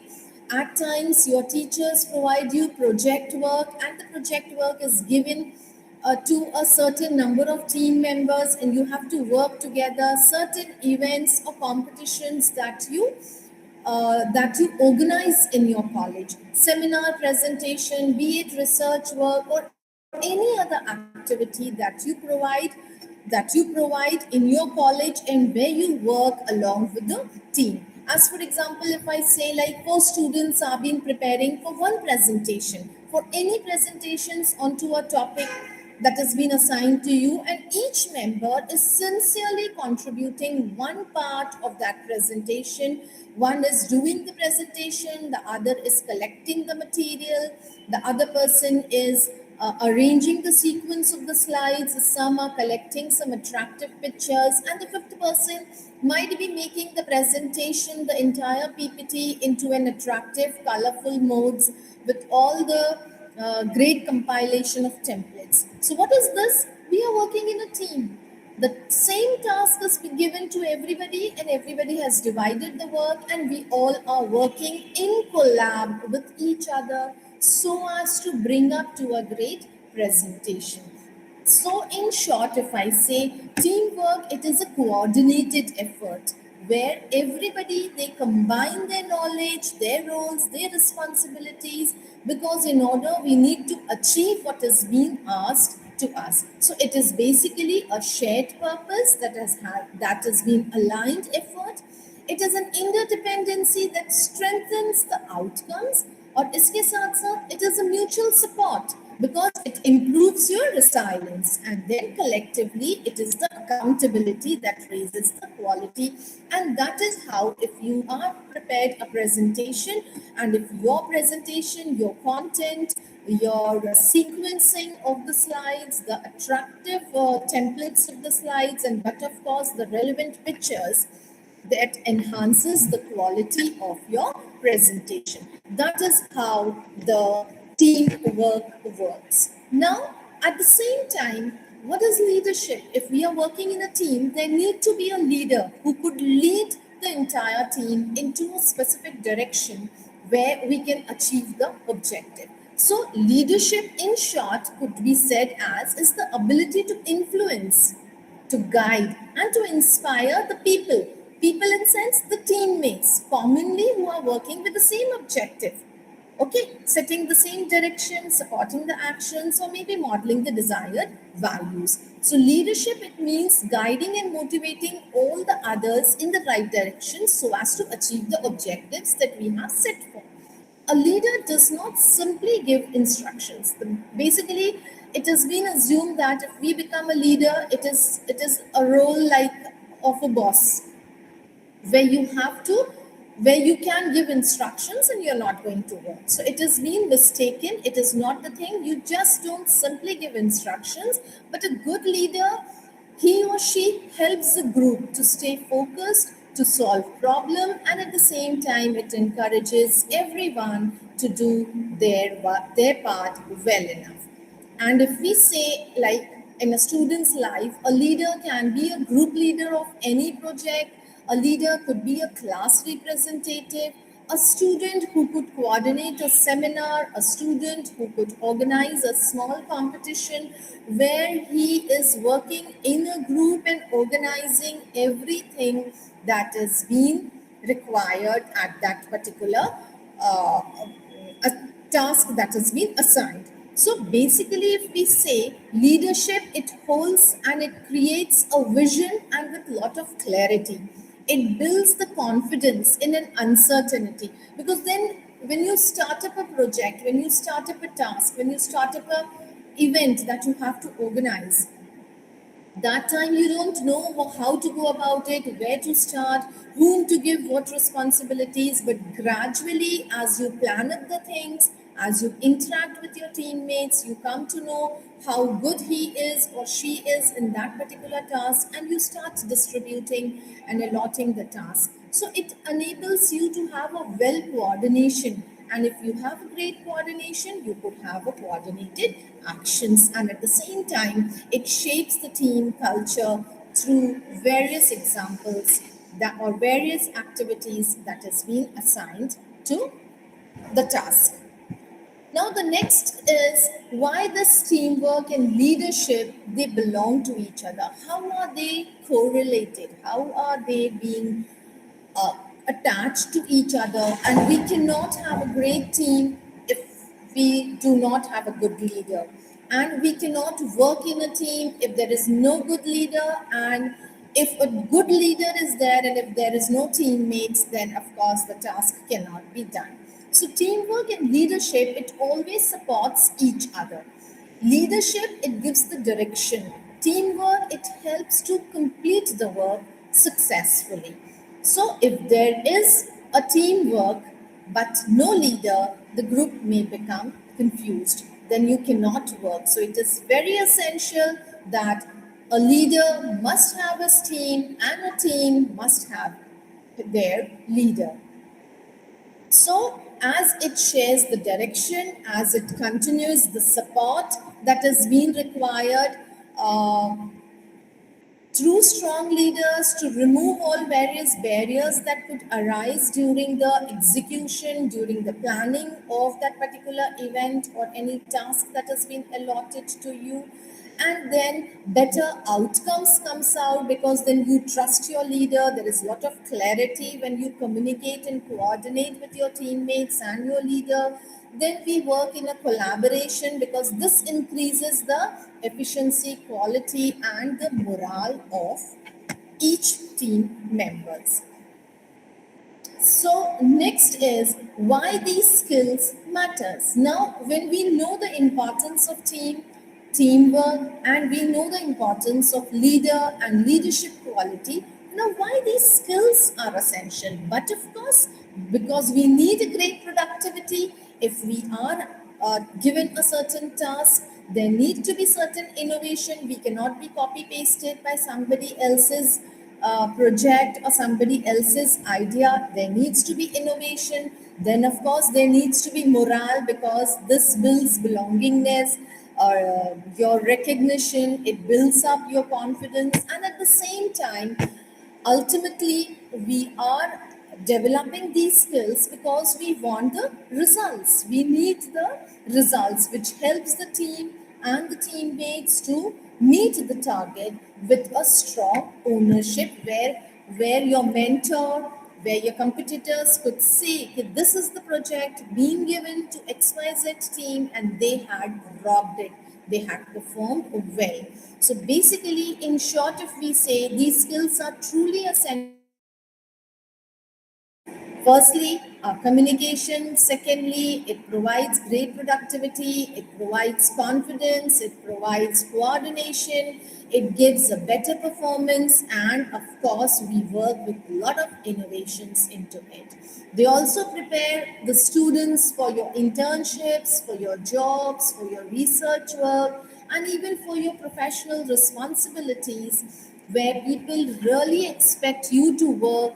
D: At times your teachers provide you project work, and the project work is given to a certain number of team members, and you have to work together. Certain events or competitions that you organize in your college, seminar presentation, be it research work or any other activity that you provide in your college, and where you work along with the team. As for example, if I say like 4 students are being preparing for one presentation, for any presentations onto a topic that has been assigned to you, and each member is sincerely contributing one part of that presentation. One is doing the presentation, the other is collecting the material, the other person is arranging the sequence of the slides, some are collecting some attractive pictures, and the fifth person might be making the presentation, the entire PPT into an attractive, colorful modes with all the great compilation of templates. So what is this? We are working in a team. The same task is given to everybody, and everybody has divided the work, and we all are working in collab with each other so as to bring up to a great presentation. So in short, if I say teamwork, it is a coordinated effort where everybody, they combine their knowledge, their roles, their responsibilities, because in order we need to achieve what is being asked to us. So it is basically a shared purpose that has been aligned effort. It is an interdependency that strengthens the outcomes, और इसके साथ साथ it is a mutual support because it improves your resilience, and then collectively it is the accountability that raises the quality. And that is how, if you are prepared a presentation, and if your presentation, your content, your sequencing of the slides, the attractive templates of the slides, and but of course the relevant pictures, that enhances the quality of your presentation. That is how the teamwork works. Now, at the same time, what is leadership? If we are working in a team, there need to be a leader who could lead the entire team into a specific direction where we can achieve the objective. So, leadership in short could be said as is the ability to influence, to guide, and to inspire the people. People in sense, the teammates, commonly who are working with the same objective. Okay, setting the same direction, supporting the actions, or maybe modeling the desired values. So leadership, it means guiding and motivating all the others in the right direction so as to achieve the objectives that we have set for. A leader does not simply give instructions. Basically, it has been assumed that if we become a leader, it is a role like of a boss, where you can give instructions and you're not going to work. So it has been mistaken. It is not the thing. You just don't simply give instructions, but a good leader, he or she helps the group to stay focused, to solve problem, and at the same time it encourages everyone to do their part well enough. And if we say, like in a student's life, a leader can be a group leader of any project, a leader could be a class representative, a student who could coordinate a seminar, a student who could organize a small competition where he is working in a group and organizing everything that is being required at that particular uh, a task that has been assigned. So basically, if we say leadership, it holds and it creates a vision and with lot of clarity. It builds the confidence in an uncertainty, because then when you start up a project, when you start up a task, when you start up a event that you have to organize, that time you don't know how to go about it, where to start, whom to give what responsibilities. But gradually, as you plan up the things, as you interact with your teammates, you come to know how good he is or she is in that particular task, and you start distributing and allotting the task. So it enables you to have a well coordination, and if you have a great coordination, you could have a coordinated actions. And at the same time, it shapes the team culture through various examples that or various activities that has been assigned to the task. Now, the next is why this teamwork and leadership, they belong to each other. How are they correlated? How are they being uh, attached to each other? And we cannot have a great team if we do not have a good leader. And we cannot work in a team if there is no good leader. And if a good leader is there and if there is no teammates, then of course the task cannot be done. So teamwork and leadership, it always supports each other. Leadership, it gives the direction. Teamwork, it helps to complete the work successfully. So if there is a teamwork but no leader, the group may become confused. Then you cannot work. So it is very essential that a leader must have his team and a team must have their leader. So, as it shares the direction, as it continues the support that is being required uh, through strong leaders to remove all various barriers that could arise during the execution, during the planning of that particular event or any task that has been allotted to you. And then better outcomes comes out, because then you trust your leader. There is a lot of clarity when you communicate and coordinate with your teammates and your leader. Then we work in a collaboration, because this increases the efficiency, quality, and the morale of each team members. So next is why these skills matters. Now, when we know the importance of teamwork, and we know the importance of leader and leadership quality, now why these skills are essential. But of course, because we need a great productivity, if we are given a certain task, there need to be certain innovation. We cannot be copy pasted by somebody else's project or somebody else's idea. There needs to be innovation. Then of course there needs to be morale, because this builds belongingness or your recognition. It builds up your confidence, and at the same time, ultimately we are developing these skills because we want the results. We need the results, which helps the team and the teammates to meet the target with a strong ownership, where your mentor, where your competitors could say that this is the project being given to XYZ team and they had robbed it, they had performed well. So basically, in short, if we say these skills are truly essential. Firstly, communication. Secondly, it provides great productivity, it provides confidence, it provides coordination, it gives a better performance, and of course, we work with a lot of innovations into it. They also prepare the students for your internships, for your jobs, for your research work, and even for your professional responsibilities, where people really expect you to work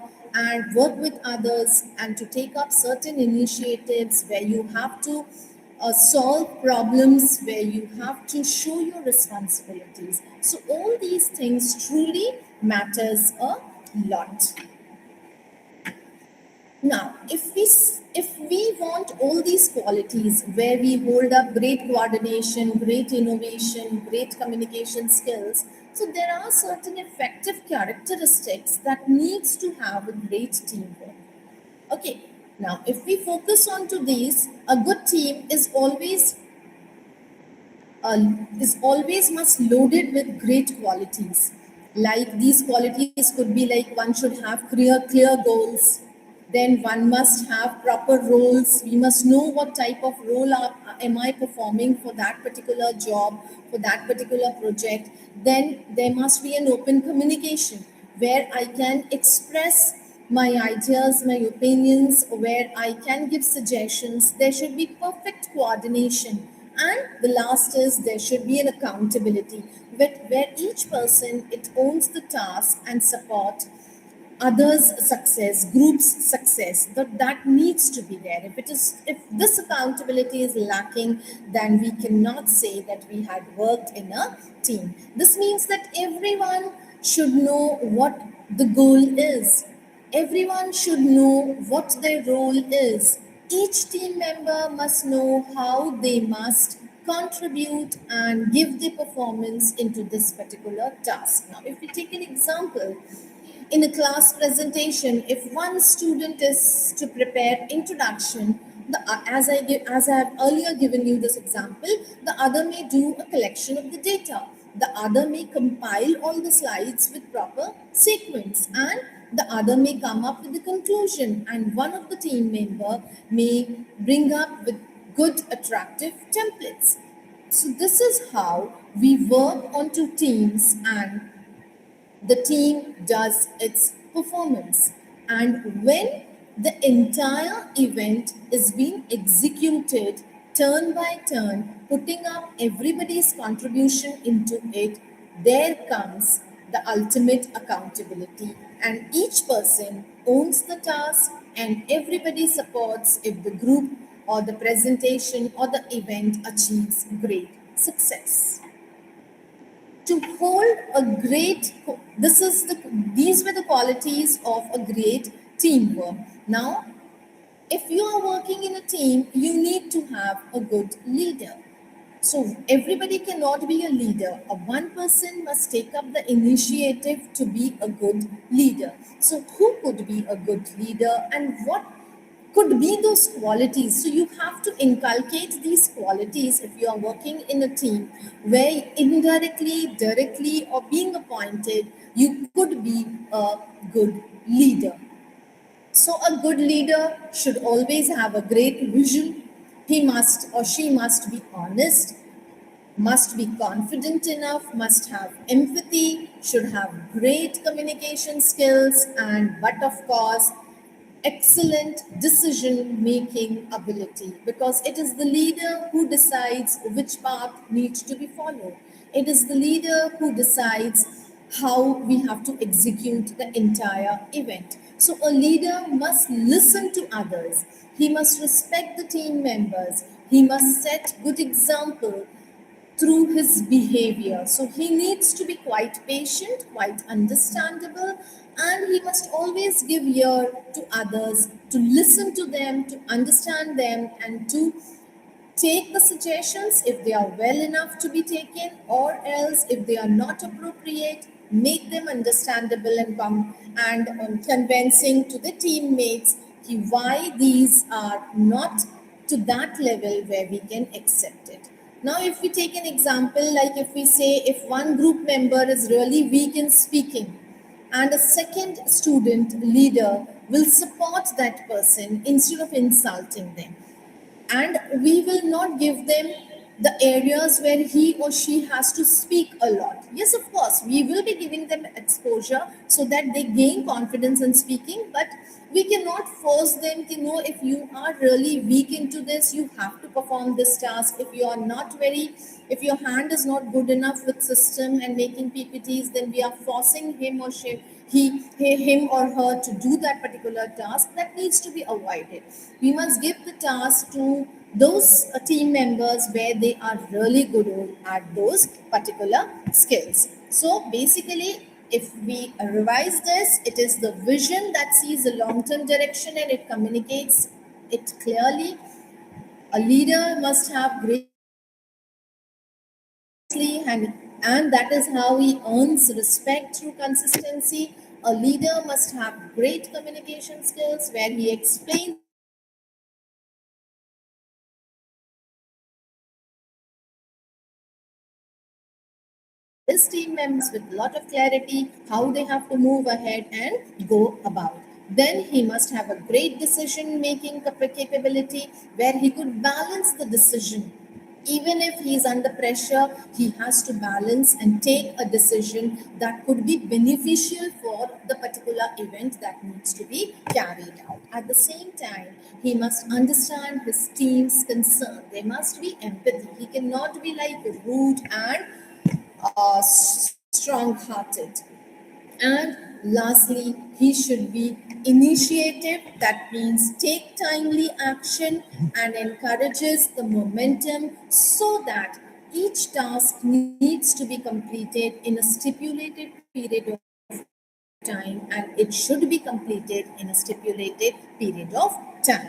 D: with others and to take up certain initiatives where you have to solve problems, where you have to show your responsibilities. So all these things truly matters a lot. Now, if we want all these qualities where we hold up great coordination, great innovation, great communication skills, so there are certain effective characteristics that needs to have a great teamwork. Okay. Now, if we focus on to these, a good team is always must loaded with great qualities. Like these qualities could be like one should have clear goals, then one must have proper roles. We must know what type of role am I performing for that particular job, for that particular project. Then there must be an open communication where I can express my ideas, my opinions, where I can give suggestions. There should be perfect coordination. And the last is there should be an accountability where each person it owns the task and support others success, groups success. That needs to be there. If this accountability is lacking, then we cannot say that we had worked in a team. This means that everyone should know what the goal is. Everyone should know what their role is. Each team member must know how they must contribute and give their performance into this particular task. Now, if we take an example, in a class presentation, if one student is to prepare introduction, as I have earlier given you this example, the other may do a collection of the data. The other may compile all the slides with proper sequence, and the other may come up with the conclusion, and one of the team member may bring up with good attractive templates. So this is how we work onto teams, and the team does its performance. And when the entire event is being executed turn by turn, putting up everybody's contribution into it, there comes the ultimate accountability. And each person owns the task, and everybody supports if the group or the presentation or the event achieves great success. To hold a great these were the qualities of a great teamwork. Now, if you are working in a team, you need to have a good leader. So everybody cannot be a leader. A one person must take up the initiative to be a good leader. So who could be a good leader, and what could be those qualities? So you have to inculcate these qualities if you are working in a team where indirectly, directly, or being appointed, you could be a good leader. So a good leader should always have a great vision. He must or she must be honest, must be confident enough, must have empathy, should have great communication skills, and but of course excellent decision making ability, because it is the leader who decides which path needs to be followed. It is the leader who decides how we have to execute the entire event. So a leader must listen to others. He must respect the team members. He must set good example through his behavior. So he needs to be quite patient, quite understandable, and he must always give ear to others, to listen to them, to understand them, and to take the suggestions if they are well enough to be taken, or else if they are not appropriate, make them understandable and convincing to the teammates why these are not to that level where we can accept it. Now, if we take an example, like if we say if one group member is really weak in speaking, and a second student leader will support that person instead of insulting them, and we will not give them the areas where he or she has to speak a lot. Yes, of course, we will be giving them exposure so that they gain confidence in speaking, but we cannot force them to know if you are really weak into this, you have to perform this task. If you are not very, if your hand is not good enough with system and making PPTs, then we are forcing him or she, him or her to do that particular task. That needs to be avoided. We must give the task to those team members where they are really good at those particular skills. So basically, if we revise this, it is the vision that sees a long-term direction and it communicates it clearly. A leader must have great and that is how he earns respect through consistency. A leader must have great communication skills where he explains his team members with a lot of clarity how they have to move ahead and go about. Then he must have a great decision making capability where he could balance the decision. Even if he's under pressure, he has to balance and take a decision that could be beneficial for the particular event that needs to be carried out. At the same time, he must understand his team's concern. There must be empathy. He cannot be like rude and strong hearted. And lastly, he should be initiative, that means take timely action and encourages the momentum so that each task needs to be completed in a stipulated period of time and it should be completed in a stipulated period of time.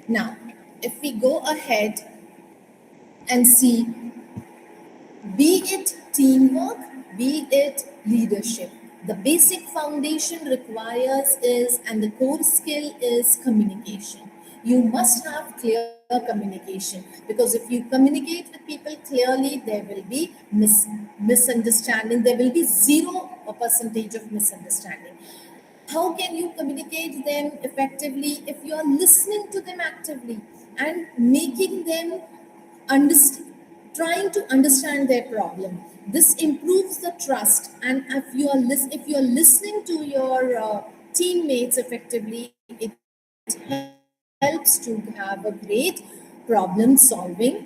D: Now, if we go ahead and see, be it teamwork, be it leadership, the basic foundation requires is, and the core skill is communication. You must have clear communication because if you communicate with people clearly, there will be misunderstanding. There will be 0% of misunderstanding. How can you communicate them effectively if you are listening to them actively and making them understand, trying to understand their problem? This improves the trust, and if you are listening to your teammates effectively, it helps to have a great problem solving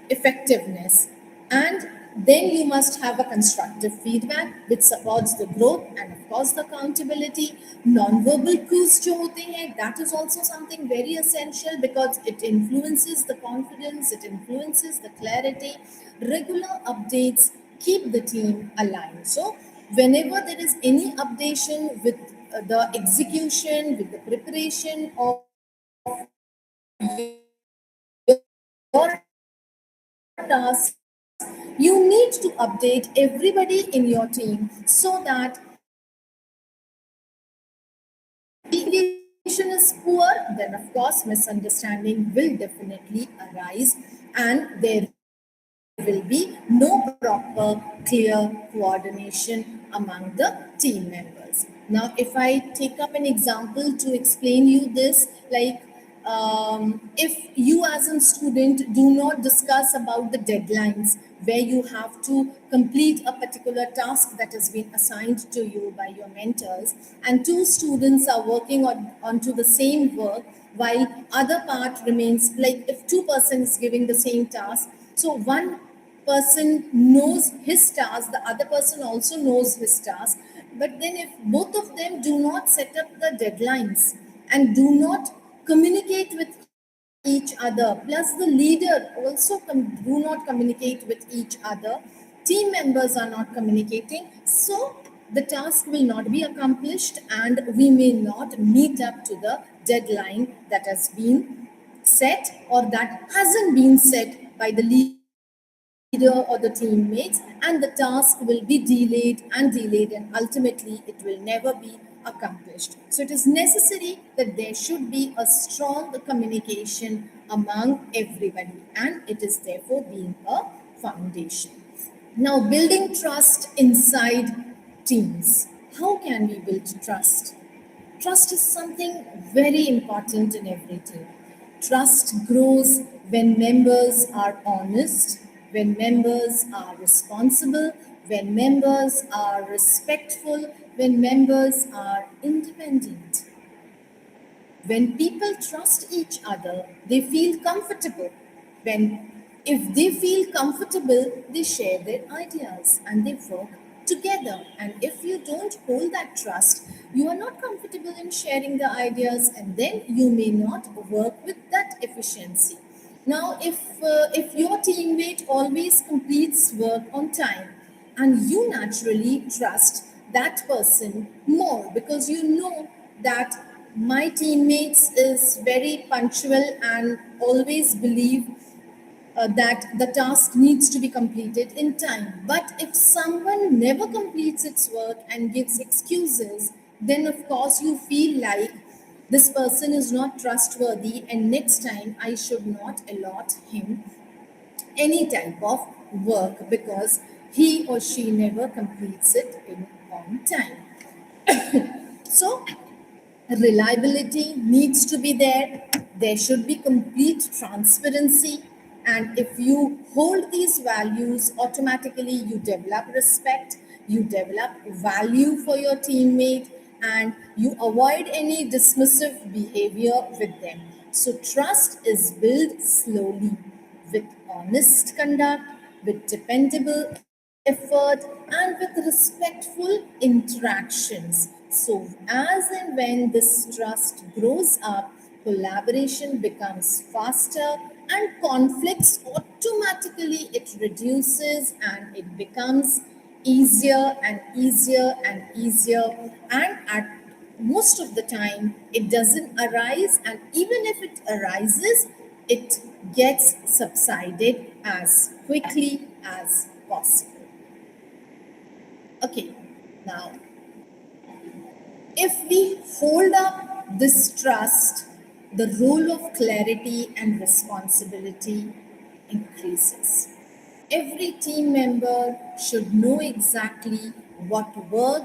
D: effectiveness. And then you must have a constructive feedback which supports the growth and of course the accountability. Non-verbal cues जो होते हैं, that is also something very essential because it influences the confidence, it influences the clarity. Regular updates keep the team aligned. So whenever there is any updation with the execution, with the preparation of your task, you need to update everybody in your team so that communication is poor, then of course misunderstanding will definitely arise and there will be no proper clear coordination among the team members. Now if I take up an example to explain you this, like if you as a student do not discuss about the deadlines where you have to complete a particular task that has been assigned to you by your mentors, and two students are working onto the same work while other part remains, like if two-person is giving the same task, so one person knows his task, the other person also knows his task, but then if both of them do not set up the deadlines and do not communicate with each other, plus the leader also do not communicate with each other, team members are not communicating, so the task will not be accomplished and we may not meet up to the deadline that has been set or that hasn't been set by the leader or the teammates, and the task will be delayed and ultimately it will never be accomplished. So it is necessary that there should be a strong communication among everybody and it is therefore being a foundation. Now, building trust inside teams. How can we build trust? Trust is something very important in every team. Trust grows when members are honest, when members are responsible, when members are respectful, when members are independent. When people trust each other, they feel comfortable. If they feel comfortable, they share their ideas and they work together. And if you don't hold that trust, you are not comfortable in sharing the ideas, and then you may not work with that efficiency. Now, if your teammate always completes work on time, and you naturally trust that person more because you know that my teammates is very punctual and always believe that the task needs to be completed in time. But if someone never completes its work and gives excuses, then of course you feel like this person is not trustworthy, and next time I should not allot him any type of work because he or she never completes it in on time. So reliability needs to be there. There should be complete transparency. And if you hold these values, automatically you develop respect, you develop value for your teammate, and you avoid any dismissive behavior with them. So, trust is built slowly with honest conduct, with dependable effort, and with respectful interactions. So, as and when this trust grows up, collaboration becomes faster and conflicts automatically it reduces and it becomes easier and easier and easier, and at most of the time it doesn't arise, and even if it arises it gets subsided as quickly as possible. Okay, now if we hold up this trust, the role of clarity and responsibility increases. Every team member should know exactly what work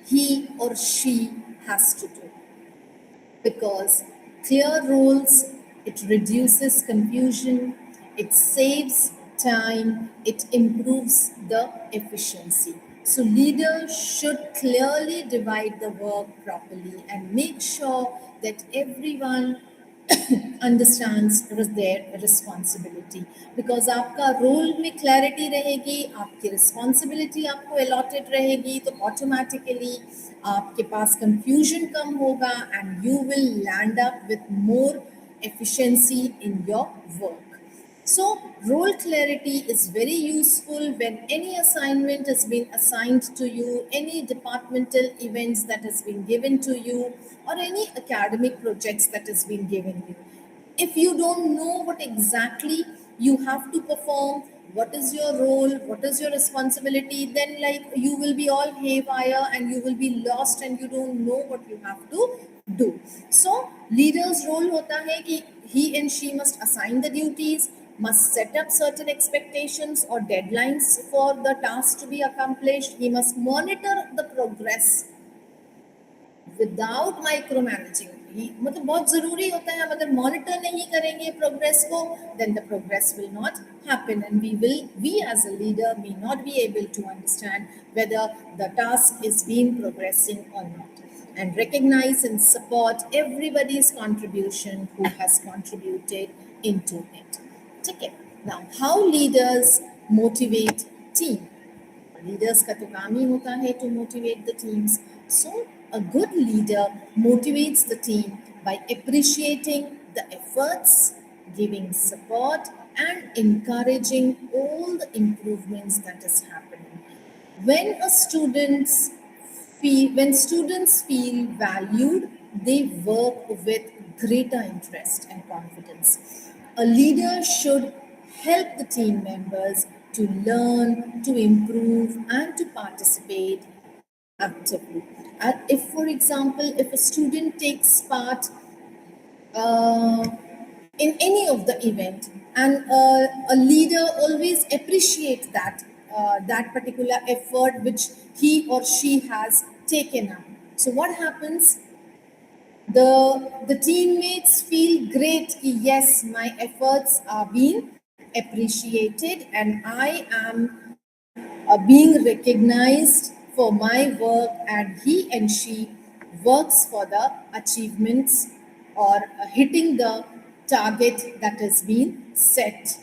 D: he or she has to do because clear rules, it reduces confusion, it saves time, it improves the efficiency. So leaders should clearly divide the work properly and make sure that everyone understands their responsibility because आपका role में clarity रहेगी, आपकी responsibility आपको allotted रहेगी, तो automatically आपके पास confusion कम होगा and you will land up with more efficiency in your work. So, role clarity is very useful when any assignment has been assigned to you, any departmental events that has been given to you, or any academic projects that has been given you. If you don't know what exactly you have to perform, what is your role, what is your responsibility, then like you will be all haywire and you will be lost and you don't know what you have to do. So leader's role hota hai ki he and she must assign the duties, must set up certain expectations or deadlines for the task to be accomplished. He must monitor the progress without micromanaging ही मतलब बहुत ज़रूरी होता है. हम अगर monitor नहीं करेंगे प्रोग्रेस को, then the progress will not happen and we as a leader may not be able to understand whether the task is being progressing or not, and recognize and support everybody's contribution who has contributed into it. Okay, now how leaders motivate team. Leaders का तो काम ही होता है to motivate the teams. So a good leader motivates the team by appreciating the efforts, giving support, and encouraging all the improvements that is happening. When students feel valued, they work with greater interest and confidence. A leader should help the team members to learn, to improve, and to participate actively. If, for example, if a student takes part uh, in any of the event, and a leader always appreciates that particular effort which he or she has taken up. So what happens? The teammates feel great. Yes, my efforts are being appreciated, and I am being recognized for my work, and he and she works for the achievements or hitting the target that has been set.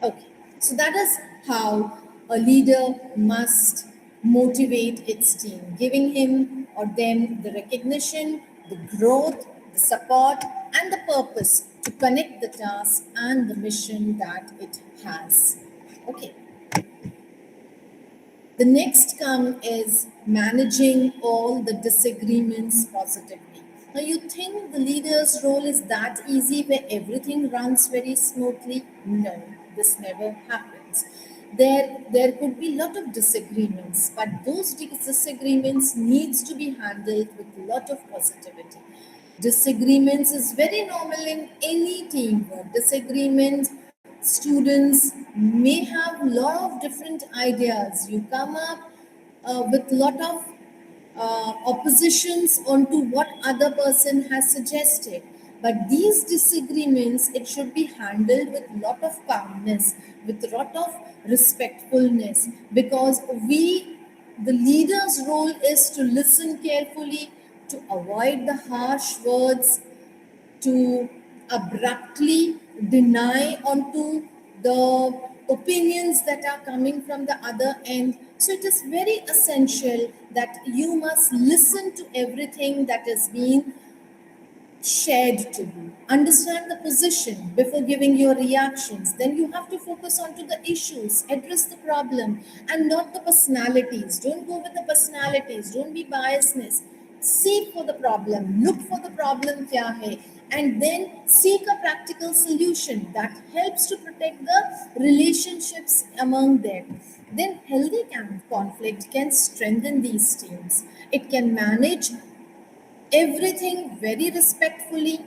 D: Okay, so that is how a leader must motivate its team, giving him or them the recognition the growth, the support, and the purpose to connect the task and the mission that it has. Okay. The next come is managing all the disagreements positively. Now, you think the leader's role is that easy where everything runs very smoothly? No, this never happens. There could be a lot of disagreements, but those disagreements needs to be handled with a lot of positivity. Disagreements is very normal in any teamwork. Disagreement, students may have a lot of different ideas. You come up with a lot of oppositions onto what other person has suggested. But these disagreements, it should be handled with a lot of calmness, with a lot of respectfulness, because the leader's role is to listen carefully, to avoid the harsh words, to abruptly deny onto the opinions that are coming from the other end. So it is very essential that you must listen to everything that is being shared to you. Understand the position before giving your reactions. Then you have to focus on to the issues, address the problem, and not the personalities. Don't go with the personalities. Don't be biasness. Seek for the problem. Look for the problem kya hai, and then seek a practical solution that helps to protect the relationships among them. Then healthy conflict can strengthen these teams. It can manage everything very respectfully.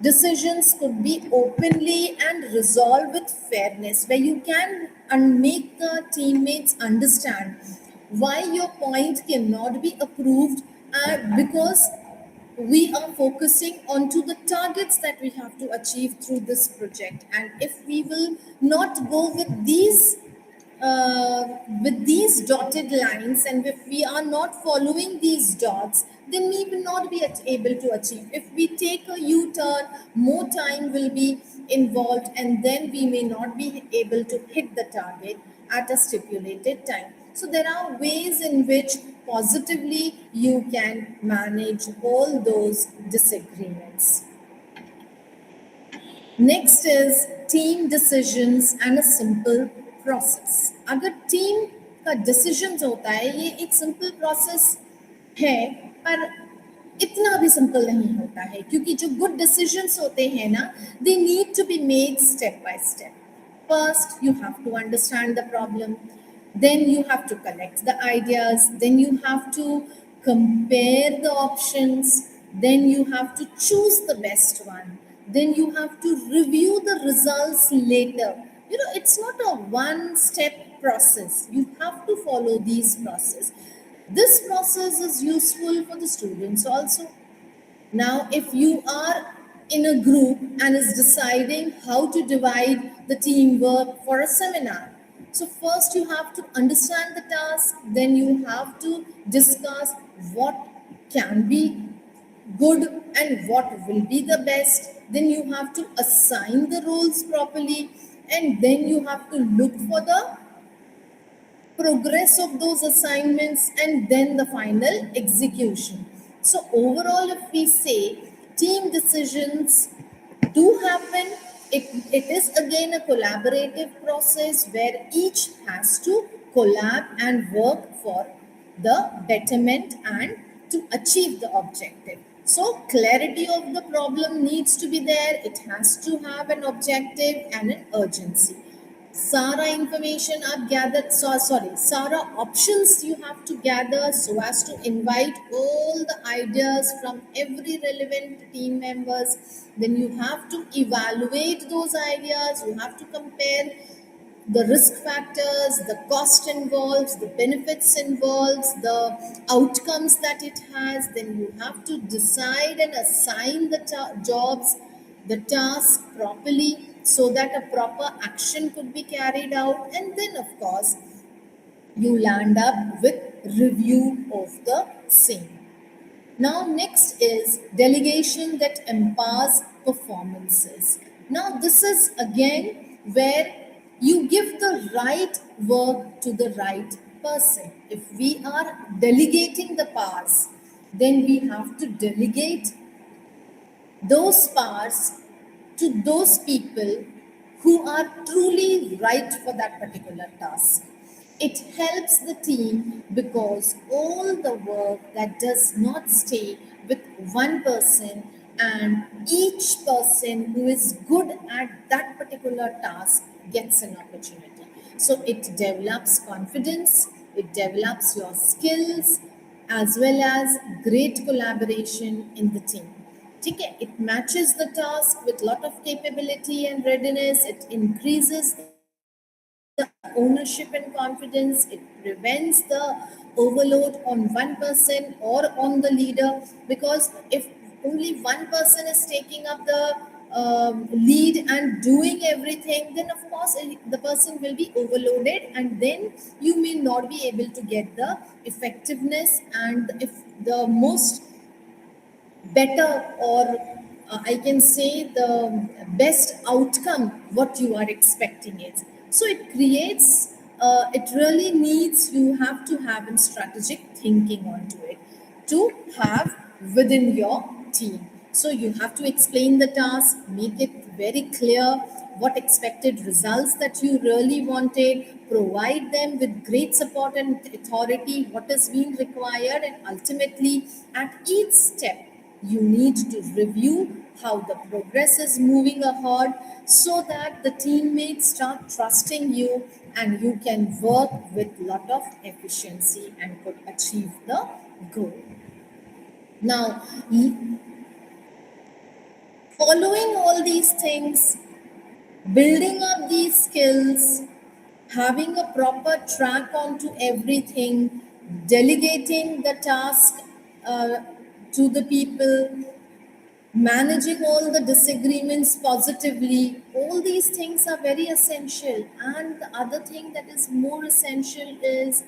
D: Decisions could be openly and resolved with fairness, where you can make the teammates understand why your point cannot be approved, because we are focusing onto the targets that we have to achieve through this project. And if we will not go with these dotted lines, and if we are not following these dots, then we will not be able to achieve. If we take a U-turn, more time will be involved, and then we may not be able to hit the target at a stipulated time. So there are ways in which positively you can manage all those disagreements. Next is team decisions and a simple process. अगर team का decisions होता है, ये एक simple process है, पर इतना भी सिंपल नहीं होता है, क्योंकि जो गुड डिसीजंस होते हैं ना, they need to be made step by step. First, you have to understand the problem. Then you have to collect the ideas. Then you have to compare the options. Then you have to choose the best one. Then you have to review the results later. It's not a one-step process. You have to follow these process. This process is useful for the students also. Now, if you are in a group and is deciding how to divide the teamwork for a seminar, so first you have to understand the task, then you have to discuss what can be good and what will be the best. Then you have to assign the roles properly, and then you have to look for the progress of those assignments, and then the final execution. So overall, if we say team decisions do happen, it is again a collaborative process where each has to collab and work for the betterment and to achieve the objective. So clarity of the problem needs to be there. It has to have an objective and an urgency. Sara information I've gathered, Sara options you have to gather so as to invite all the ideas from every relevant team members. Then you have to evaluate those ideas, you have to compare the risk factors, the cost involved, the benefits involved, the outcomes that it has. Then you have to decide and assign the jobs, the task properly, so that a proper action could be carried out. And then, of course, you land up with review of the same. Now, next is delegation that empowers performances. Now, this is again where you give the right work to the right person. If we are delegating the powers, then we have to delegate those powers to those people who are truly right for that particular task. It helps the team because all the work that does not stay with one person, and each person who is good at that particular task gets an opportunity. So it develops confidence, it develops your skills, as well as great collaboration in the team. ठीक है, it matches the task with lot of capability and readiness. It increases the ownership and confidence. It prevents the overload on one person or on the leader, because if only one person is taking up the lead and doing everything, then of course the person will be overloaded, and then you may not be able to get the effectiveness and if the most better, or I can say the best outcome what you are expecting is. So it creates, it really needs, you have to have a strategic thinking onto it to have within your team. So you have to explain the task, make it very clear what expected results that you really wanted, provide them with great support and authority, what is being required, and ultimately at each step you need to review how the progress is moving ahead so that the teammates start trusting you and you can work with lot of efficiency and could achieve the goal. Now, following all these things, building up these skills, having a proper track onto everything, delegating the task uh, to the people, managing all the disagreements positively, all these things are very essential. And the other thing that is more essential is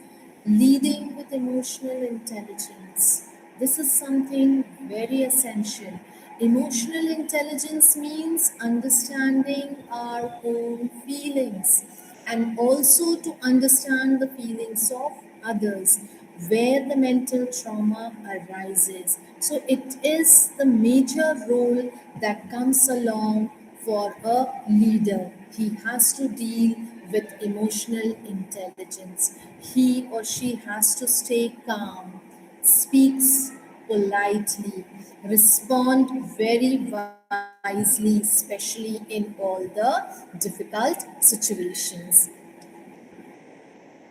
D: leading with emotional intelligence. This is something very essential. Emotional intelligence means understanding our own feelings and also to understand the feelings of others where the mental trauma arises. So it is the major role that comes along for a leader. He has to deal with emotional intelligence. He or she has to stay calm, speaks politely, respond very wisely, especially in all the difficult situations.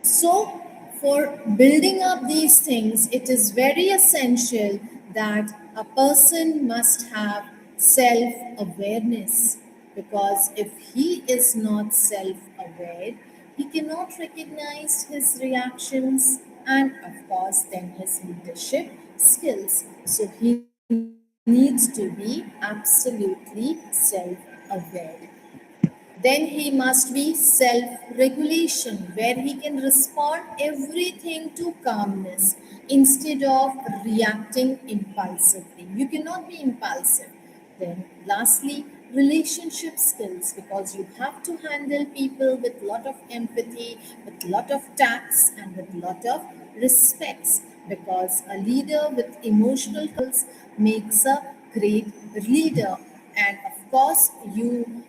D: So, for building up these things, it is very essential that a person must have self awareness, because if he is not self aware, he cannot recognize his reactions and, of course, then his leadership skills. So, he needs to be absolutely self aware. Then he must be self-regulation, where he can respond everything to calmness instead of reacting impulsively. You cannot be impulsive. Then lastly, relationship skills, because you have to handle people with lot of empathy, with lot of tact, and with lot of respects, because a leader with emotional skills makes a great leader. And of course you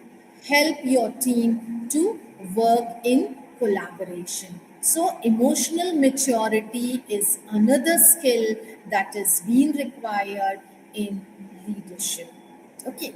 D: help your team to work in collaboration. So, emotional maturity is another skill that is being required in leadership. Okay,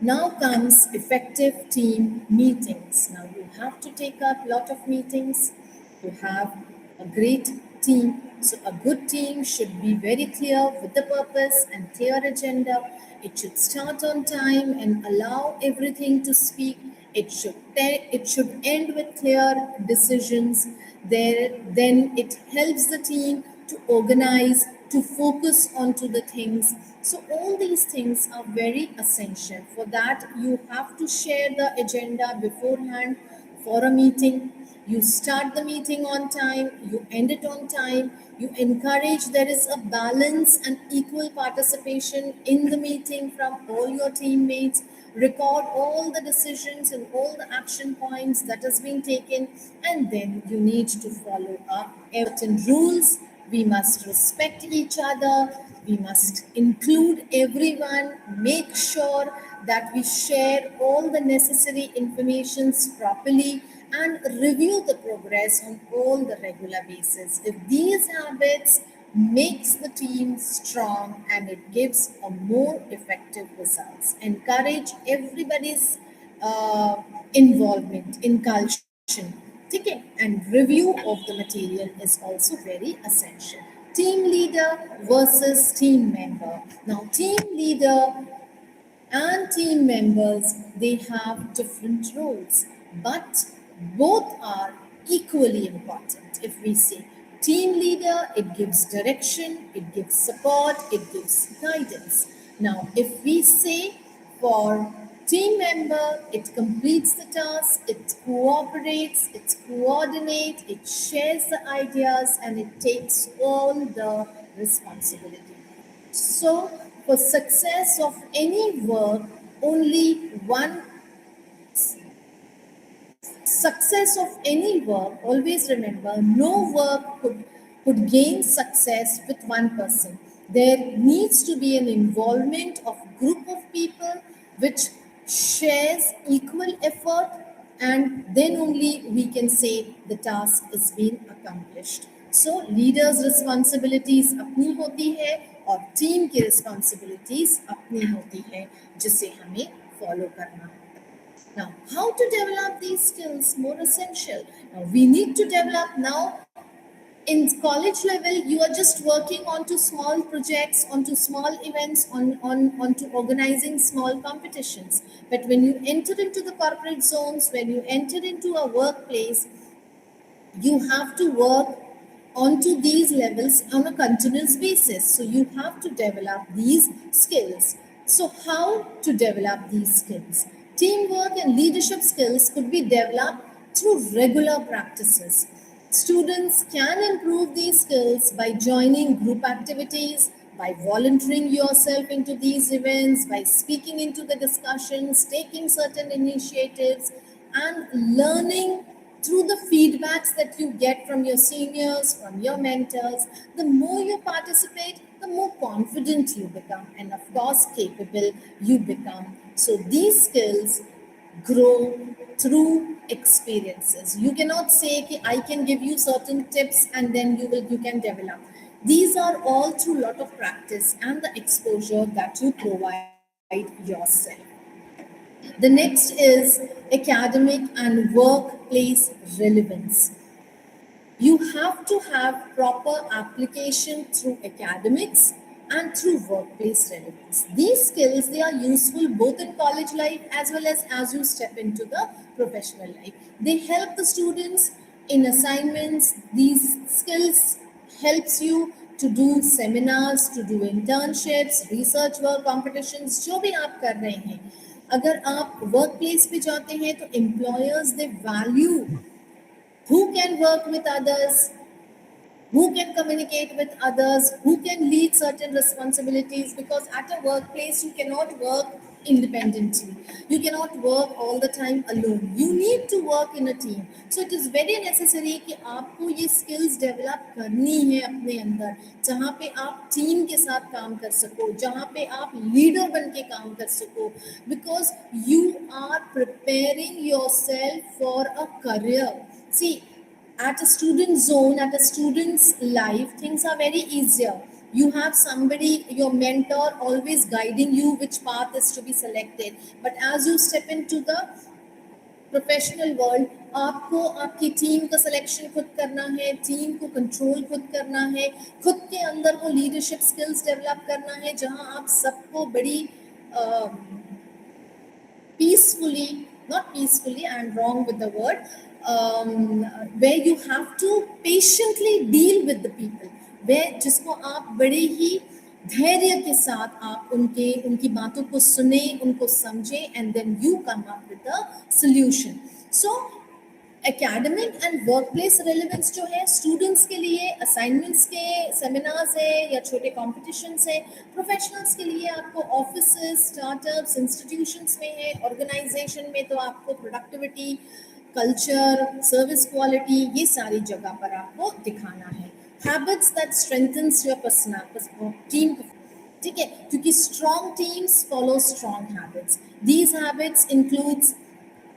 D: now comes effective team meetings. Now you have to take up lot of meetings to have a great team. So a good team should be very clear with the purpose and clear agenda. It should start on time and allow everything to speak. It should end with clear decisions. Then it helps the team to organize, to focus onto the things. So all these things are very essential. For that, you have to share the agenda beforehand for a meeting. You start the meeting on time, you end it on time, you encourage there is a balance and equal participation in the meeting from all your teammates. Record all the decisions and all the action points that has been taken, and then you need to follow up certain rules We must respect each other. We must include everyone, make sure that we share all the necessary informations properly and review the progress on all the regular basis. If these habits makes the team strong and it gives a more effective results. Encourage everybody's involvement, inculcation, okay? And review of the material is also very essential. Team leader versus team member. Now, team leader and team members, they have different roles, but both are equally important. If we say team leader, it gives direction, it gives support, it gives guidance. Now if we say for team member, it completes the task, it cooperates, it coordinates, it shares the ideas, and it takes all the responsibility. So, for success of any work, only one success of any work, always remember, no work could gain success with one person. There needs to be an involvement of group of people which shares equal effort, and then only we can say the task is being accomplished. So leaders responsibilities अपनी होती है और team की responsibilities अपनी होती है जिसे हमें follow करना होता है. Now, how to develop these skills more essential? Now, we need to develop now in college level. You are just working onto small projects, onto small events, onto organizing small competitions. But when you enter into the corporate zones, when you enter into a workplace, you have to work onto these levels on a continuous basis. So you have to develop these skills. So how to develop these skills? Teamwork and leadership skills could be developed through regular practices. Students can improve these skills by joining group activities, by volunteering yourself into these events, by speaking into the discussions, taking certain initiatives, and learning through the feedbacks that you get from your seniors, from your mentors. The more you participate, the more confident you become, and of course, capable you become. So, these skills grow through experiences. You cannot say कि I can give you certain tips and then you can develop. These are all through lot of practice and the exposure that you provide yourself. The next is academic and workplace relevance. You have to have proper application through academics and through workplace relevance. These skills, they are useful both in college life as well as you step into the professional life. They help the students in assignments. These skills helps you to do seminars, to do internships, research work, competitions, जो भी आप कर रहे हैं. अगर आप work place पे जाते हैं तो employers they value who can work with others, who can communicate with others, who can lead certain responsibilities, because at a workplace you cannot work independently. You cannot work all the time alone. You need to work in a team. So it is very necessary कि आपको ये skills develop करनी है अपने अंदर, जहाँ पे आप team के साथ काम कर सको, जहाँ पे आप leader बन के काम कर सको, because you are preparing yourself for a career. See, at a student zone, at a student's life, things are very easier. You have somebody, your mentor, always guiding you which path is to be selected. But as you step into the professional world, आपको आपकी team का selection खुद करना है, team को control खुद करना है, खुद के अंदर वो लीडरशिप स्किल्स डेवलप करना है, जहां आप सबको बड़ी peacefully, not peacefully, I'm wrong with the word, where you have to patiently deal with the people, where जिसको आप बड़े ही धैर्य के साथ आप उनकी बातों को सुने, उनको समझें, and then you come up with a solution. So academic and workplace relevance जो है स्टूडेंट्स के लिए असाइनमेंट्स के सेमिनार्स है या छोटे कॉम्पिटिशन्स है, प्रोफेशनल्स के लिए आपको ऑफिसेस, स्टार्टअप्स, इंस्टीट्यूशंस में है, ऑर्गेनाइजेशन में तो आपको प्रोडक्टिविटी, कल्चर, सर्विस क्वालिटी, ये सारी जगह पर आपको दिखाना है. Habits that strengthens your team, ठीक है, क्योंकि strong teams follow strong habits. These habits includes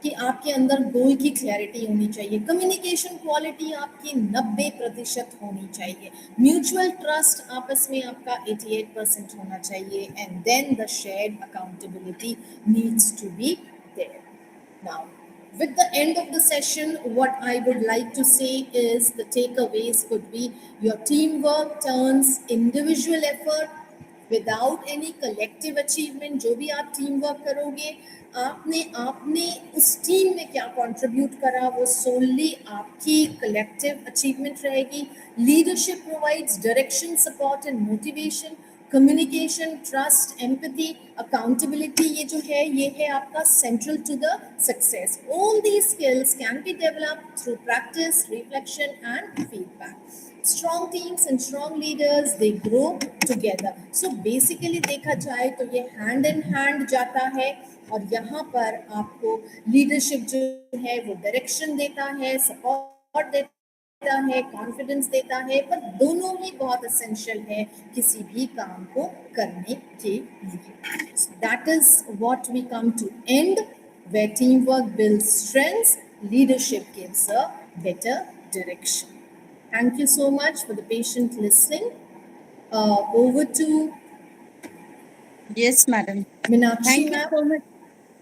D: कि आपके अंदर गोल की क्लैरिटी होनी चाहिए, कम्युनिकेशन क्वालिटी आपकी 90% होनी चाहिए, म्यूचुअल ट्रस्ट आपस में आपका 88% होना चाहिए, and then the shared accountability needs to be there. Now, with the end of the session, what I would like to say is the takeaways could be your teamwork turns individual effort without any collective achievement. जो भी आप team work करोगे, आपने आपने उस team में क्या contribute करा वो सोनली आपकी कलेक्टिव अचीवमेंट रहेगी. Leadership provides direction, support and motivation. Communication, trust, empathy, accountability, ये जो है ये है आपका central to the success. All these skills can be developed through practice, reflection and feedback. Strong teams and strong leaders, they grow together. So basically देखा जाए तो ये hand in hand जाता है, और यहाँ पर आपको leadership जो है वो direction देता है, support देता है, confidence देता है, पर दोनों ही बहुत essential है किसी भी काम को करने के लिए. So that is what we come to end, where teamwork builds strengths, leadership gives a better direction. Thank you so much for the patient listening. Over to
A: Yes, madam.
D: Meenakshi
A: Thank you
D: ma'am.
A: so much.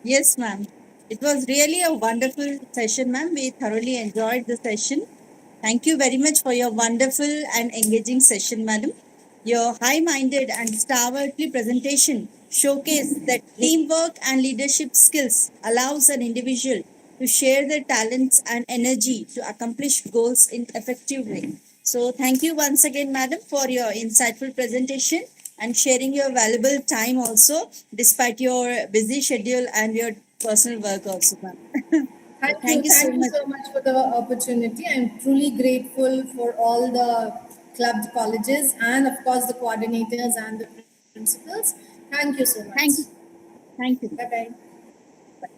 A: Yes, ma'am. It was really a wonderful session, ma'am. We thoroughly enjoyed the session. Thank you very much for your wonderful and engaging session, madam. Your high-minded and star-worthy presentation showcased that teamwork and leadership skills allows an individual to share their talents and energy to accomplish goals in effective way. So thank you once again, madam, for your insightful presentation and sharing your valuable time also, despite your busy schedule and your personal work also, ma'am.
D: Thank you so much for the opportunity. I'm truly grateful for all the clubbed colleges and of course the coordinators and the principals. Thank you so much.
A: Thank you. Thank you.
D: Bye bye.